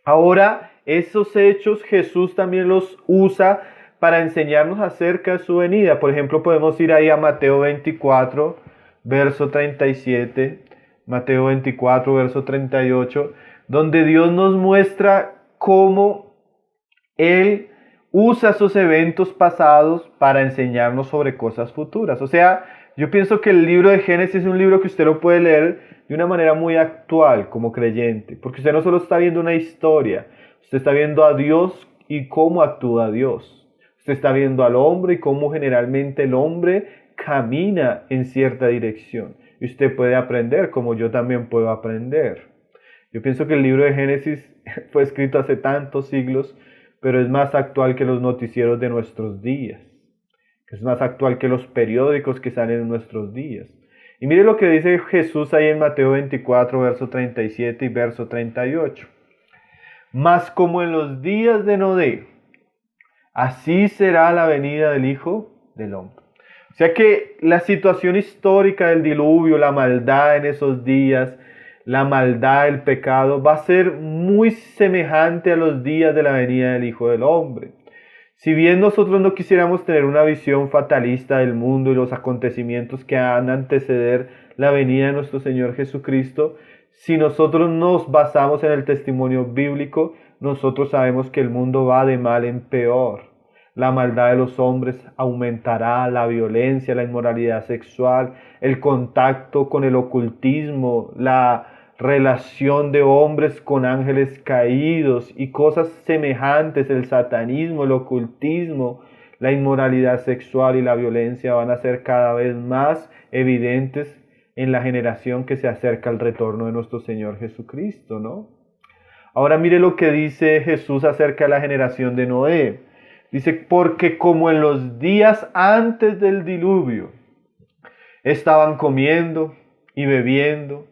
Ahora, esos hechos Jesús también los usa para enseñarnos acerca de su venida. Por ejemplo, podemos ir ahí a Mateo 24, verso 37, Mateo 24, verso 38, donde Dios nos muestra cómo Él usa esos eventos pasados para enseñarnos sobre cosas futuras. O sea, yo pienso que el libro de Génesis es un libro que usted lo puede leer de una manera muy actual como creyente, porque usted no solo está viendo una historia, usted está viendo a Dios y cómo actúa Dios. Usted está viendo al hombre y cómo generalmente el hombre camina en cierta dirección. Y usted puede aprender como yo también puedo aprender. Yo pienso que el libro de Génesis fue escrito hace tantos siglos, pero es más actual que los noticieros de nuestros días. Es más actual que los periódicos que salen en nuestros días. Y mire lo que dice Jesús ahí en Mateo 24, verso 37 y verso 38. Mas como en los días de Noé, así será la venida del Hijo del Hombre. O sea que la situación histórica del diluvio, la maldad en esos días, la maldad, el pecado, va a ser muy semejante a los días de la venida del Hijo del Hombre. Si bien nosotros no quisiéramos tener una visión fatalista del mundo y los acontecimientos que han de anteceder la venida de nuestro Señor Jesucristo, si nosotros nos basamos en el testimonio bíblico, nosotros sabemos que el mundo va de mal en peor. La maldad de los hombres aumentará, la violencia, la inmoralidad sexual, el contacto con el ocultismo, la relación de hombres con ángeles caídos y cosas semejantes, el satanismo, el ocultismo, la inmoralidad sexual y la violencia van a ser cada vez más evidentes en la generación que se acerca al retorno de nuestro Señor Jesucristo, ¿no? Ahora mire lo que dice Jesús acerca de la generación de Noé. Dice, porque como en los días antes del diluvio, Estaban comiendo y bebiendo,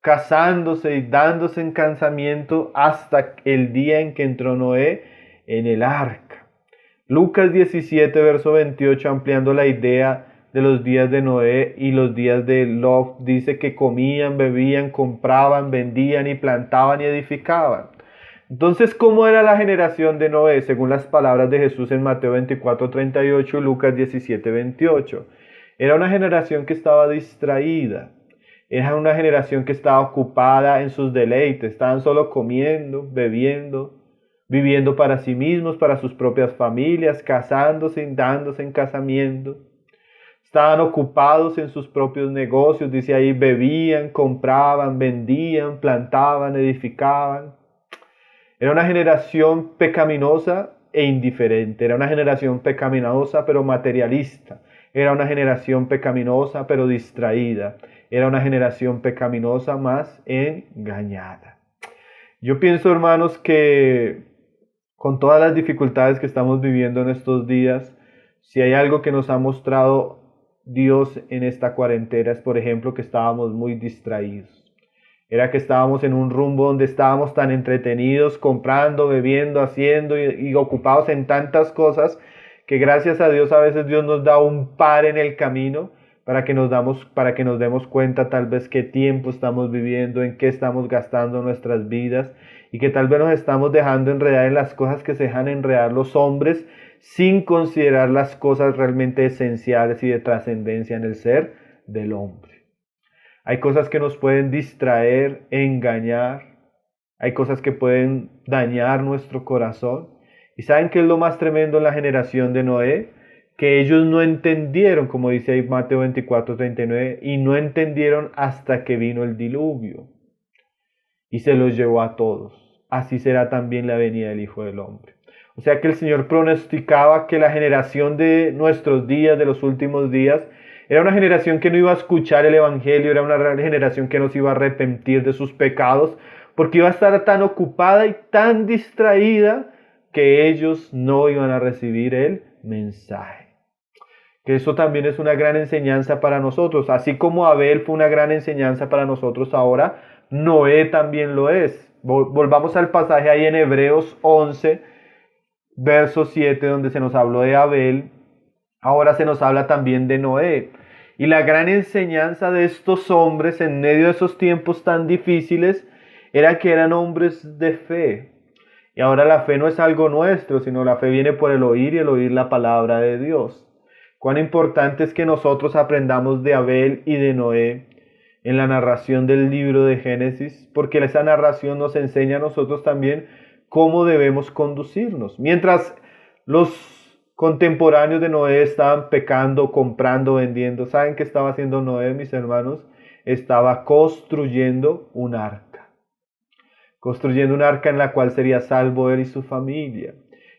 casándose y dándose en casamiento hasta el día en que entró Noé en el arca. Lucas 17, verso 28, ampliando la idea de los días de Noé y los días de Lot, dice que comían, bebían, compraban, vendían y plantaban y edificaban. Entonces, ¿cómo era la generación de Noé? Según las palabras de Jesús en Mateo 24, 38 y Lucas 17, 28. Era una generación que estaba distraída. Era una generación que estaba ocupada en sus deleites. Estaban solo comiendo, bebiendo, viviendo para sí mismos, para sus propias familias, casándose y dándose en casamiento. Estaban ocupados en sus propios negocios, dice ahí, bebían, compraban, vendían, plantaban, edificaban. Era una generación pecaminosa e indiferente. Era una generación pecaminosa pero materialista. Era una generación pecaminosa pero distraída. Era una generación pecaminosa más engañada. Yo pienso, hermanos, que con todas las dificultades que estamos viviendo en estos días, si hay algo que nos ha mostrado Dios en esta cuarentena es, por ejemplo, que estábamos muy distraídos. Era que estábamos en un rumbo donde estábamos tan entretenidos, comprando, bebiendo, haciendo y ocupados en tantas cosas que gracias a Dios a veces Dios nos da un par en el camino para que nos demos cuenta tal vez qué tiempo estamos viviendo, en qué estamos gastando nuestras vidas y que tal vez nos estamos dejando enredar en las cosas que se dejan enredar los hombres sin considerar las cosas realmente esenciales y de trascendencia en el ser del hombre. Hay cosas que nos pueden distraer, engañar. Hay cosas que pueden dañar nuestro corazón. ¿Y saben qué es lo más tremendo en la generación de Noé? Que ellos no entendieron, como dice ahí Mateo 24, 39, y no entendieron hasta que vino el diluvio. Y se los llevó a todos. Así será también la venida del Hijo del Hombre. O sea que el Señor pronosticaba que la generación de nuestros días, de los últimos días, era una generación que no iba a escuchar el Evangelio, era una generación que no se iba a arrepentir de sus pecados, porque iba a estar tan ocupada y tan distraída que ellos no iban a recibir el mensaje. Que eso también es una gran enseñanza para nosotros. Así como Abel fue una gran enseñanza para nosotros ahora, Noé también lo es. Volvamos al pasaje ahí en Hebreos 11, verso 7, donde se nos habló de Abel. Ahora se nos habla también de Noé. Y la gran enseñanza de estos hombres en medio de esos tiempos tan difíciles era que eran hombres de fe. Y ahora la fe no es algo nuestro, sino la fe viene por el oír y el oír la palabra de Dios. Cuán importante es que nosotros aprendamos de Abel y de Noé en la narración del libro de Génesis, porque esa narración nos enseña a nosotros también cómo debemos conducirnos. Mientras los contemporáneos de Noé estaban pecando, comprando, vendiendo, ¿saben qué estaba haciendo Noé, mis hermanos? Estaba construyendo un arca. Construyendo un arca en la cual sería salvo él y su familia.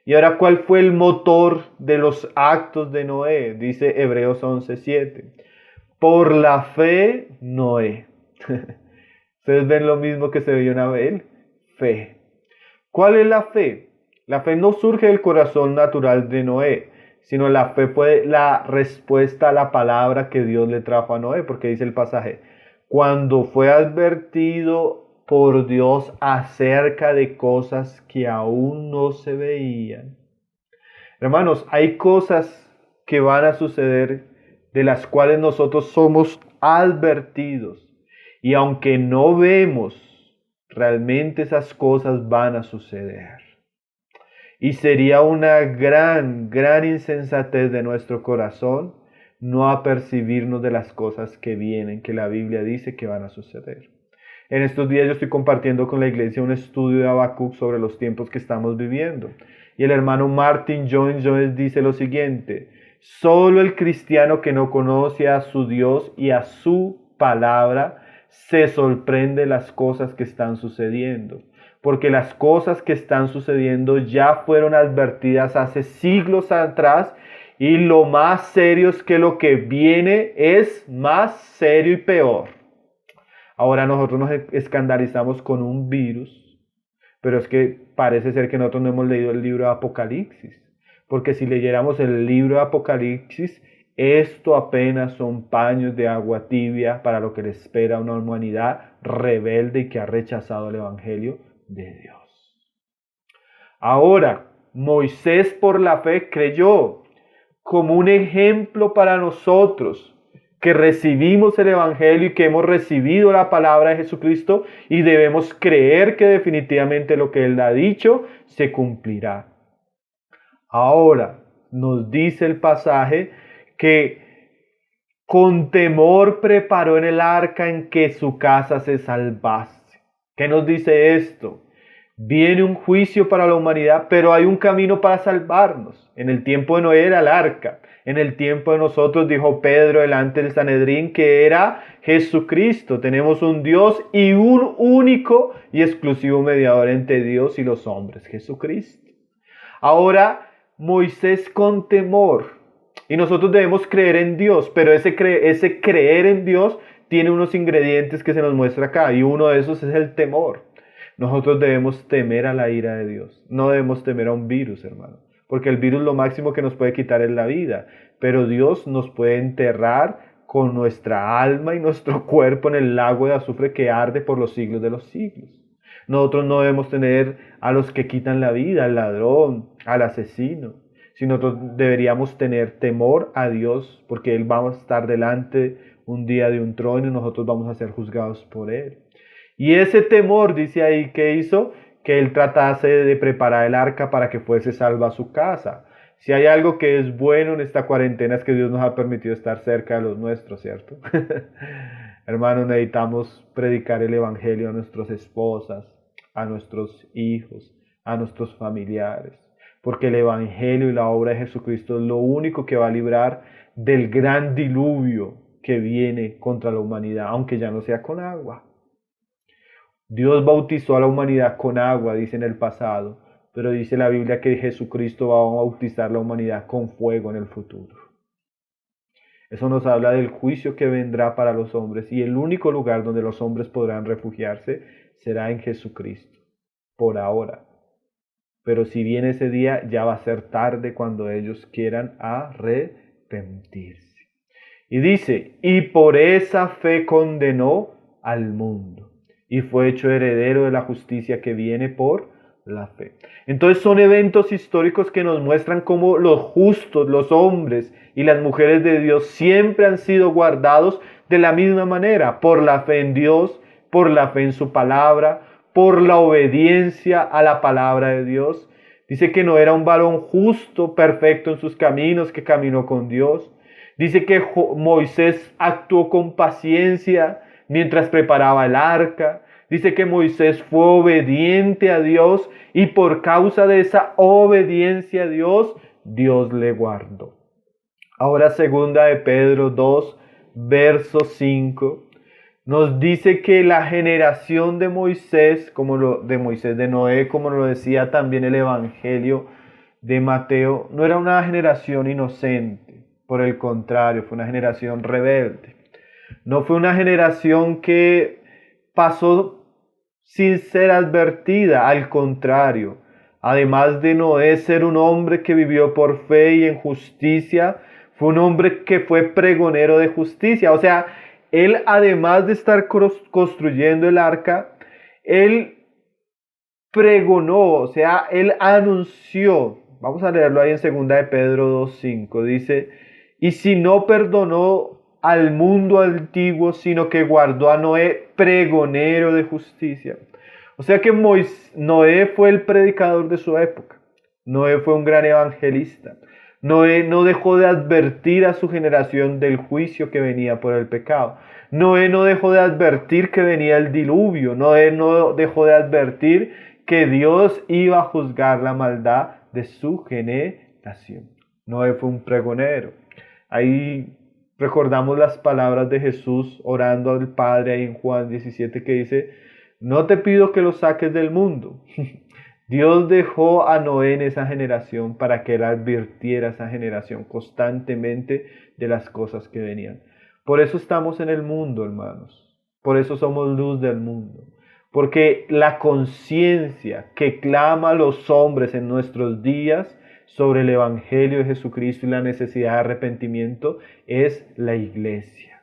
Y ahora, ¿cuál fue el motor de los actos de Noé? Dice Hebreos 11:7. Por la fe, Noé. ¿Ustedes ven lo mismo que se vio en Abel? Fe. ¿Cuál es la fe? La fe no surge del corazón natural de Noé, sino la fe fue la respuesta a la palabra que Dios le trajo a Noé, porque dice el pasaje, cuando fue advertido por Dios acerca de cosas que aún no se veían. Hermanos, hay cosas que van a suceder de las cuales nosotros somos advertidos. Y aunque no vemos, realmente esas cosas van a suceder. Y sería una gran insensatez de nuestro corazón no apercibirnos de las cosas que vienen, que la Biblia dice que van a suceder. En estos días yo estoy compartiendo con la iglesia un estudio de Habacuc sobre los tiempos que estamos viviendo. Y el hermano Martin Lloyd Jones dice lo siguiente: solo el cristiano que no conoce a su Dios y a su palabra se sorprende las cosas que están sucediendo. Porque las cosas que están sucediendo ya fueron advertidas hace siglos atrás y lo más serio es que lo que viene es más serio y peor. Ahora nosotros nos escandalizamos con un virus, pero es que parece ser que nosotros no hemos leído el libro de Apocalipsis. Porque si leyéramos el libro de Apocalipsis, Esto apenas son paños de agua tibia para lo que le espera a una humanidad rebelde y que ha rechazado el Evangelio de Dios. Ahora, Moisés por la fe creyó como un ejemplo para nosotros que recibimos el Evangelio y que hemos recibido la palabra de Jesucristo y debemos creer que definitivamente lo que Él ha dicho se cumplirá. Ahora, nos dice el pasaje que con temor preparó en el arca en que su casa se salvase. ¿Qué nos dice esto? Viene un juicio para la humanidad, pero hay un camino para salvarnos. En el tiempo de Noé era el arca. En el tiempo de nosotros, dijo Pedro delante del Sanedrín, que era Jesucristo. Tenemos un Dios y un único y exclusivo mediador entre Dios y los hombres, Jesucristo. Ahora, Moisés con temor, y nosotros debemos creer en Dios, pero ese creer en Dios tiene unos ingredientes que se nos muestra acá, y uno de esos es el temor. Nosotros debemos temer a la ira de Dios. No debemos temer a un virus, hermano. Porque el virus lo máximo que nos puede quitar es la vida. Pero Dios nos puede enterrar con nuestra alma y nuestro cuerpo en el lago de azufre que arde por los siglos de los siglos. Nosotros no debemos tener a los que quitan la vida, al ladrón, al asesino. Sino nosotros deberíamos tener temor a Dios porque Él va a estar delante un día de un trono y nosotros vamos a ser juzgados por Él. Y ese temor, dice ahí, que hizo que él tratase de preparar el arca para que fuese salva su casa. Si hay algo que es bueno en esta cuarentena es que Dios nos ha permitido estar cerca de los nuestros, ¿cierto? Hermanos, necesitamos predicar el Evangelio a nuestras esposas, a nuestros hijos, a nuestros familiares. Porque el Evangelio y la obra de Jesucristo es lo único que va a librar del gran diluvio que viene contra la humanidad, aunque ya no sea con agua. Dios bautizó a la humanidad con agua, dice en el pasado, pero dice la Biblia que Jesucristo va a bautizar a la humanidad con fuego en el futuro. Eso nos habla del juicio que vendrá para los hombres y el único lugar donde los hombres podrán refugiarse será en Jesucristo, por ahora. Pero si viene ese día, ya va a ser tarde cuando ellos quieran arrepentirse. Y dice, y por esa fe condenó al mundo. Y fue hecho heredero de la justicia que viene por la fe. Entonces son eventos históricos que nos muestran cómo los justos, los hombres y las mujeres de Dios siempre han sido guardados de la misma manera, por la fe en Dios, por la fe en su palabra, por la obediencia a la palabra de Dios. Dice que no era un varón justo, perfecto en sus caminos, que caminó con Dios. Dice que Moisés actuó con paciencia mientras preparaba el arca. Dice que Moisés fue obediente a Dios y por causa de esa obediencia a Dios, Dios le guardó. Ahora segunda de Pedro 2, verso 5, nos dice que la generación de Moisés, de Noé, como lo decía también el Evangelio de Mateo, no era una generación inocente, por el contrario, fue una generación rebelde. No fue una generación que pasó sin ser advertida, al contrario. Además de Noé ser un hombre que vivió por fe y en justicia, fue un hombre que fue pregonero de justicia. O sea, él además de estar construyendo el arca, él pregonó, o sea, él anunció. Vamos a leerlo ahí en 2 de Pedro 2:5. Dice, y si no perdonó al mundo antiguo, sino que guardó a Noé pregonero de justicia. O sea que Noé fue el predicador de su época. Noé fue un gran evangelista. Noé no dejó de advertir a su generación del juicio que venía por el pecado. Noé no dejó de advertir que venía el diluvio. Noé no dejó de advertir que Dios iba a juzgar la maldad de su generación. Noé fue un pregonero. Ahí recordamos las palabras de Jesús orando al Padre ahí en Juan 17 que dice, no te pido que lo saques del mundo. Dios dejó a Noé en esa generación para que él advirtiera a esa generación constantemente de las cosas que venían. Por eso estamos en el mundo, hermanos. Por eso somos luz del mundo. Porque la conciencia que clama a los hombres en nuestros días sobre el Evangelio de Jesucristo y la necesidad de arrepentimiento es la iglesia.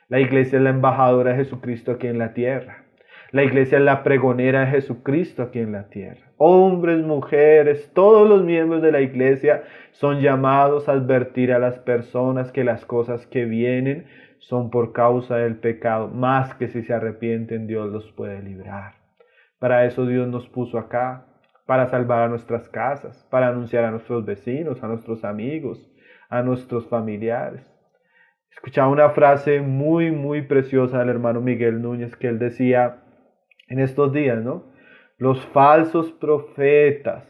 La iglesia es la embajadora de Jesucristo aquí en la tierra. La iglesia es la pregonera de Jesucristo aquí en la tierra. Hombres, mujeres, todos los miembros de la iglesia son llamados a advertir a las personas que las cosas que vienen son por causa del pecado, más que si se arrepienten Dios los puede librar. Para eso Dios nos puso acá, para salvar a nuestras casas, para anunciar a nuestros vecinos, a nuestros amigos, a nuestros familiares. Escuchaba una frase muy preciosa del hermano Miguel Núñez que él decía en estos días, ¿no? Los falsos profetas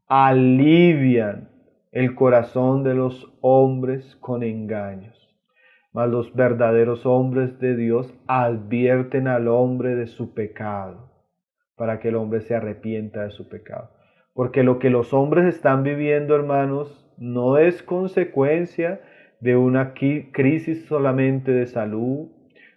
alivian el corazón de los hombres con engaños, mas los verdaderos hombres de Dios advierten al hombre de su pecado, para que el hombre se arrepienta de su pecado. Porque lo que los hombres están viviendo, hermanos, no es consecuencia de una crisis solamente de salud,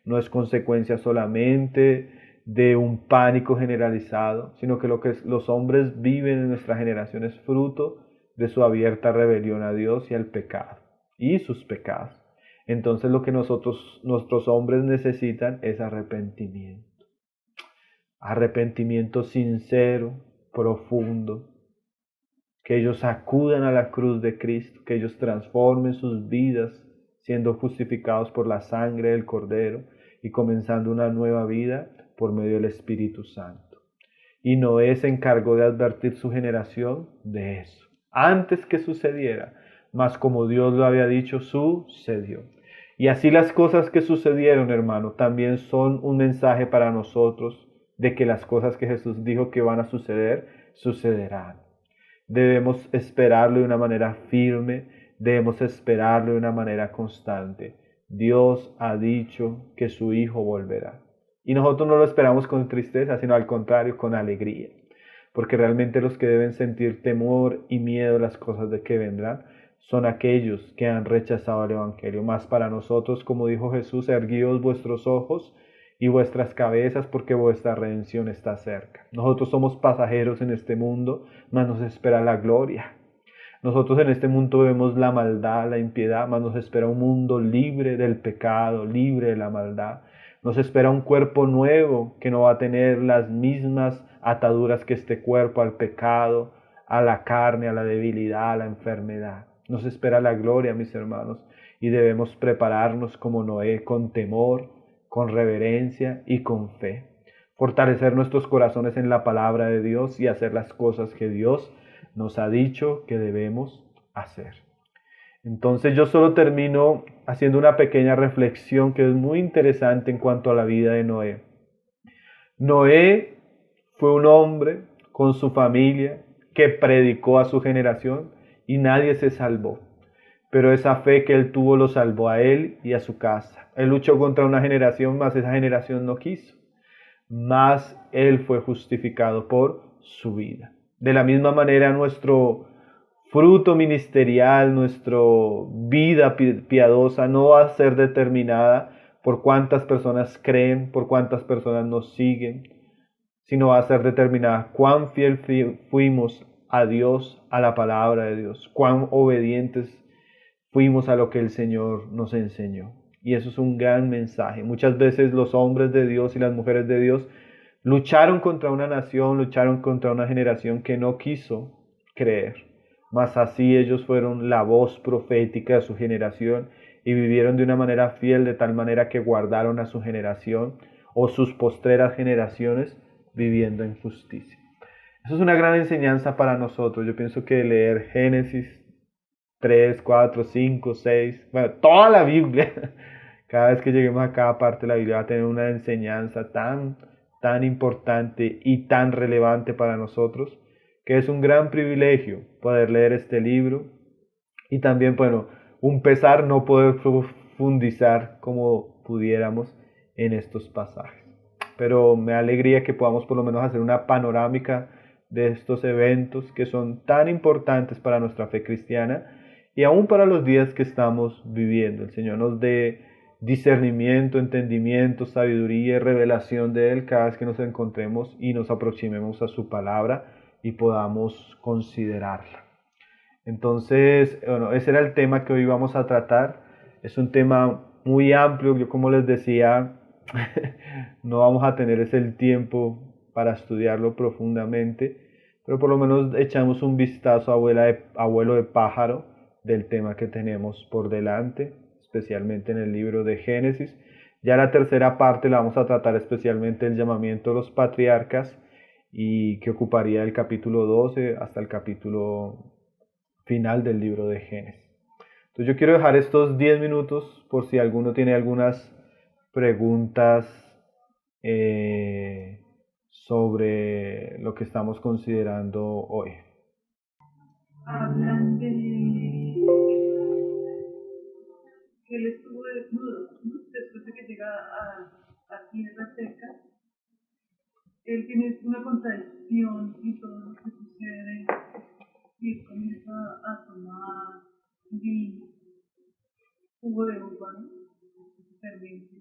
no es consecuencia solamente de un pánico generalizado, sino que lo que los hombres viven en nuestra generación es fruto de su abierta rebelión a Dios y al pecado y sus pecados. Entonces lo que nuestros hombres necesitan es arrepentimiento. Arrepentimiento sincero, profundo. Que ellos acudan a la cruz de Cristo, que ellos transformen sus vidas siendo justificados por la sangre del Cordero y comenzando una nueva vida por medio del Espíritu Santo. Y Noé se encargó de advertir su generación de eso, antes que sucediera, mas como Dios lo había dicho, sucedió. Y así las cosas que sucedieron, hermano, también son un mensaje para nosotros de que las cosas que Jesús dijo que van a suceder, sucederán. Debemos esperarlo de una manera firme, debemos esperarlo de una manera constante. Dios ha dicho que su Hijo volverá. Y nosotros no lo esperamos con tristeza, sino al contrario, con alegría. Porque realmente los que deben sentir temor y miedo a las cosas de que vendrán son aquellos que han rechazado el Evangelio. Más para nosotros, como dijo Jesús, erguíos vuestros ojos y vuestras cabezas porque vuestra redención está cerca. Nosotros somos pasajeros en este mundo, mas nos espera la gloria. Nosotros en este mundo vemos la maldad, la impiedad, mas nos espera un mundo libre del pecado, libre de la maldad. Nos espera un cuerpo nuevo que no va a tener las mismas ataduras que este cuerpo al pecado, a la carne, a la debilidad, a la enfermedad. Nos espera la gloria, mis hermanos, y debemos prepararnos como Noé con temor, con reverencia y con fe. Fortalecer nuestros corazones en la palabra de Dios y hacer las cosas que Dios nos ha dicho que debemos hacer. Entonces yo solo termino haciendo una pequeña reflexión que es muy interesante en cuanto a la vida de Noé. Noé fue un hombre con su familia que predicó a su generación y nadie se salvó. Pero esa fe que él tuvo lo salvó a él y a su casa. Él luchó contra una generación, mas esa generación no quiso. Mas él fue justificado por su vida. De la misma manera, nuestro fruto ministerial, nuestra vida piadosa no va a ser determinada por cuántas personas creen, por cuántas personas nos siguen, sino va a ser determinada cuán fiel fuimos a Dios, a la palabra de Dios, cuán obedientes fuimos a lo que el Señor nos enseñó. Y eso es un gran mensaje. Muchas veces los hombres de Dios y las mujeres de Dios lucharon contra una nación, lucharon contra una generación que no quiso creer. Mas así ellos fueron la voz profética de su generación y vivieron de una manera fiel, de tal manera que guardaron a su generación o sus postreras generaciones viviendo en justicia. Eso es una gran enseñanza para nosotros. Yo pienso que leer Génesis 3, 4, 5, 6, bueno, toda la Biblia, cada vez que lleguemos a cada parte de la Biblia va a tener una enseñanza tan importante y tan relevante para nosotros, que es un gran privilegio poder leer este libro y también, bueno, un pesar no poder profundizar como pudiéramos en estos pasajes. Pero me alegría que podamos por lo menos hacer una panorámica de estos eventos que son tan importantes para nuestra fe cristiana y aún para los días que estamos viviendo. El Señor nos dé discernimiento, entendimiento, sabiduría y revelación de Él cada vez que nos encontremos y nos aproximemos a su palabra y podamos considerarla. Entonces, bueno, ese era el tema que hoy vamos a tratar. Es un tema muy amplio, yo como les decía, no vamos a tener ese el tiempo para estudiarlo profundamente, pero por lo menos echamos un vistazo abuelo de pájaro del tema que tenemos por delante, especialmente en el libro de Génesis. Ya la tercera parte la vamos a tratar especialmente el llamamiento de los patriarcas y que ocuparía el capítulo 12 hasta el capítulo final del libro de Génesis. Entonces yo quiero dejar estos 10 minutos por si alguno tiene algunas preguntas sobre lo que estamos considerando hoy. Hablan de que él estuvo desnudo, ¿no? Después de que llega a tierra seca. Él tiene una contradicción y todo lo que sucede y él comienza a tomar vino, jugo de uva, ¿no? Fermento,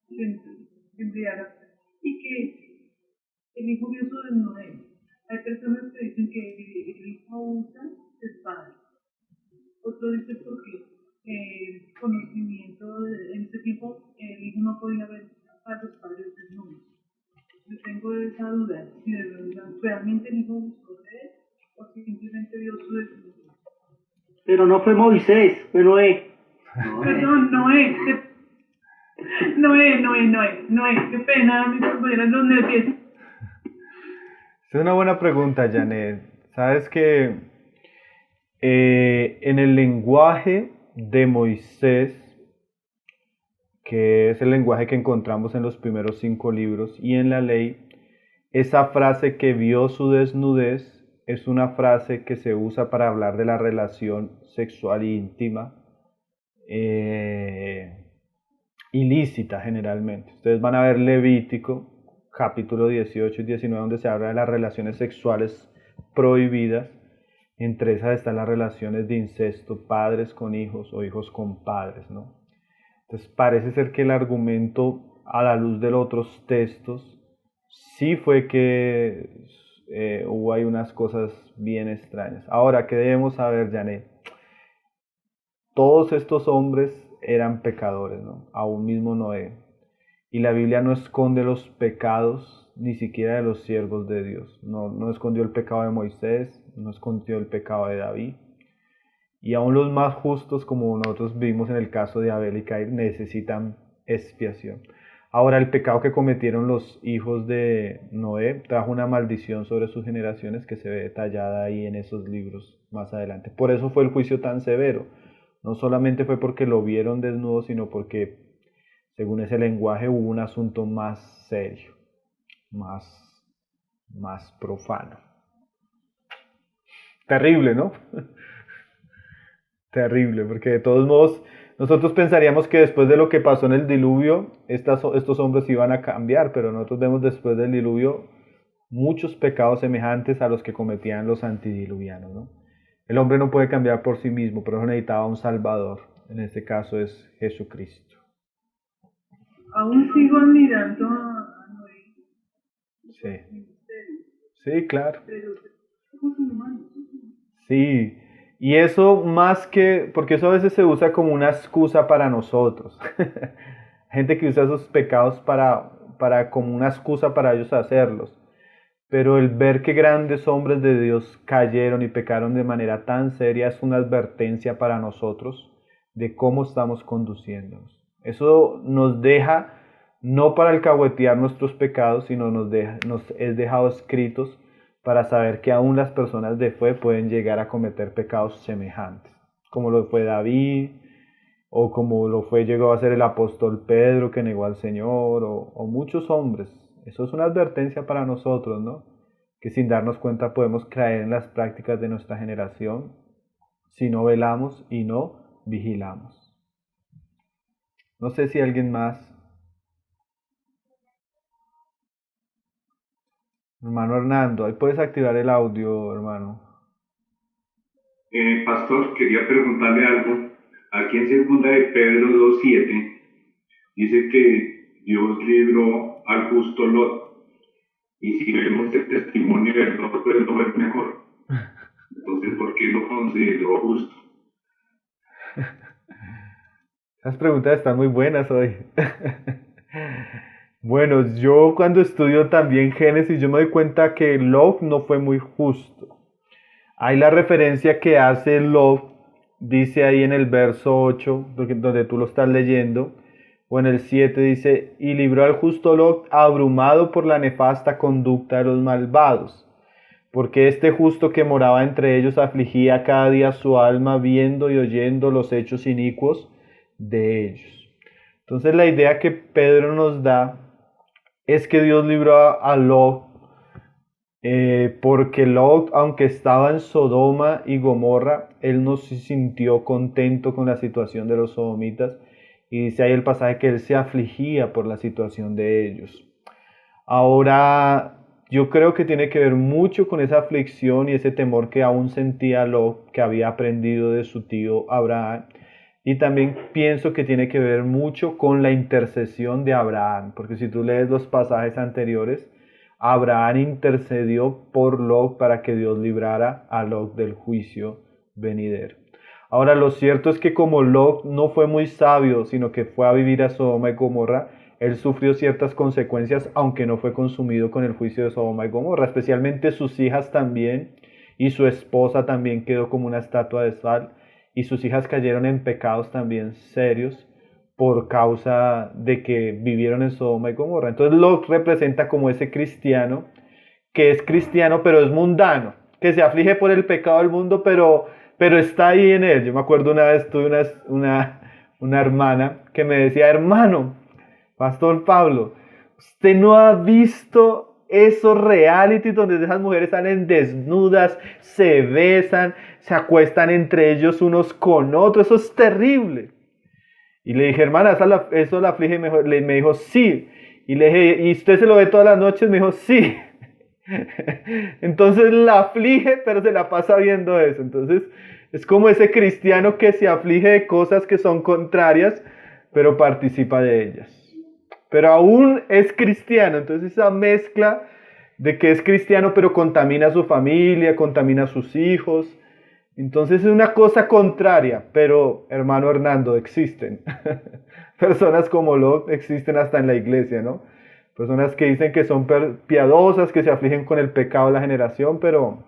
se embriaga. Y que el hijo vio su desnudez. Hay personas que dicen que el hijo usa es padre. Otro dice porque conocimiento en ese tiempo el hijo no podía ver a los padres desnudos. Yo tengo esa duda, si de verdad realmente el hijo buscó de él o si simplemente vio su desnudez. Pero no fue Moisés, fue Noé. Perdón, Noé, qué pena, mis compañeras los nervios. Es una buena pregunta, Janet. Sabes que en el lenguaje de Moisés, que es el lenguaje que encontramos en los primeros 5 libros, y en la ley, esa frase que vio su desnudez es una frase que se usa para hablar de la relación sexual íntima ilícita generalmente. Ustedes van a ver Levítico, capítulo 18 y 19, donde se habla de las relaciones sexuales prohibidas. Entre esas están las relaciones de incesto, padres con hijos o hijos con padres, ¿no? Entonces parece ser que el argumento a la luz de los otros textos sí fue que hubo ahí unas cosas bien extrañas. Ahora, ¿qué debemos saber, Janet? Todos estos hombres eran pecadores, ¿no? Aún mismo Noé. Y la Biblia no esconde los pecados ni siquiera de los siervos de Dios. No escondió el pecado de Moisés, no escondió el pecado de David. Y aún los más justos, como nosotros vimos en el caso de Abel y Caín, necesitan expiación. Ahora, el pecado que cometieron los hijos de Noé trajo una maldición sobre sus generaciones que se ve detallada ahí en esos libros más adelante. Por eso fue el juicio tan severo. No solamente fue porque lo vieron desnudo, sino porque, según ese lenguaje, hubo un asunto más serio, más profano. Terrible, ¿no? Terrible, porque de todos modos nosotros pensaríamos que después de lo que pasó en el diluvio, estos hombres iban a cambiar, pero nosotros vemos después del diluvio muchos pecados semejantes a los que cometían los antidiluvianos, ¿no? El hombre no puede cambiar por sí mismo, pero necesitaba un Salvador. En este caso es Jesucristo. Aún sigo admirando a Noé. Sí. Sí, claro. Pero somos humanos. Sí. Y eso más que, porque eso a veces se usa como una excusa para nosotros. Gente que usa esos pecados para como una excusa para ellos hacerlos. Pero el ver que grandes hombres de Dios cayeron y pecaron de manera tan seria es una advertencia para nosotros de cómo estamos conduciéndonos. Eso nos deja, no para alcahuetear nuestros pecados, sino nos es dejado escritos para saber que aún las personas de fe pueden llegar a cometer pecados semejantes, como lo fue David, o como llegó a ser el apóstol Pedro que negó al Señor, o muchos hombres. Eso es una advertencia para nosotros, ¿no? Que sin darnos cuenta podemos caer en las prácticas de nuestra generación si no velamos y no vigilamos. No sé si alguien más. Hermano Hernando, ahí puedes activar el audio, hermano. Pastor, quería preguntarle algo. Aquí en segunda de Pedro 2:7 dice que Dios libró al justo Lot. Y si vemos el testimonio de Lot, pues no es mejor. Entonces, ¿por qué lo consideró justo? Esas preguntas están muy buenas hoy. Bueno, yo cuando estudio también Génesis, yo me doy cuenta que Lot no fue muy justo. Hay la referencia que hace Lot, dice ahí en el verso 8, donde tú lo estás leyendo, o en el 7 dice, y libró al justo Lot abrumado por la nefasta conducta de los malvados, porque este justo que moraba entre ellos afligía cada día su alma viendo y oyendo los hechos inicuos de ellos. Entonces la idea que Pedro nos da es que Dios libró a Lot porque Lot, aunque estaba en Sodoma y Gomorra, él no se sintió contento con la situación de los sodomitas, y dice ahí el pasaje que él se afligía por la situación de ellos. Ahora, yo creo que tiene que ver mucho con esa aflicción y ese temor que aún sentía Lot, que había aprendido de su tío Abraham. Y también pienso que tiene que ver mucho con la intercesión de Abraham, porque si tú lees los pasajes anteriores, Abraham intercedió por Lot para que Dios librara a Lot del juicio venidero. Ahora, lo cierto es que como Lot no fue muy sabio, sino que fue a vivir a Sodoma y Gomorra, él sufrió ciertas consecuencias, aunque no fue consumido con el juicio de Sodoma y Gomorra. Especialmente sus hijas también, y su esposa también quedó como una estatua de sal, y sus hijas cayeron en pecados también serios por causa de que vivieron en Sodoma y Gomorra. Entonces Lot representa como ese cristiano, que es cristiano pero es mundano, que se aflige por el pecado del mundo, pero está ahí en él. Yo me acuerdo una vez tuve una hermana que me decía, hermano, Pastor Pablo, ¿usted no ha visto esos reality donde esas mujeres salen desnudas, se besan, se acuestan entre ellos unos con otros? Eso es terrible. Y le dije, hermana, eso la aflige mejor. Me dijo, sí. Y le dije, ¿y usted se lo ve todas las noches? Me dijo, sí. Entonces la aflige, pero se la pasa viendo eso. Entonces es como ese cristiano que se aflige de cosas que son contrarias, pero participa de ellas. Pero aún es cristiano. Entonces esa mezcla de que es cristiano, pero contamina a su familia, contamina a sus hijos. Entonces es una cosa contraria, pero hermano Hernando, existen. Personas como Lot existen hasta en la iglesia, ¿no? Personas que dicen que son piadosas, que se afligen con el pecado de la generación, pero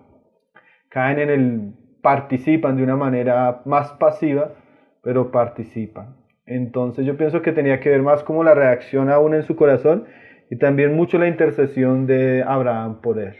participan de una manera más pasiva, pero participan. Entonces yo pienso que tenía que ver más como la reacción aún en su corazón y también mucho la intercesión de Abraham por él.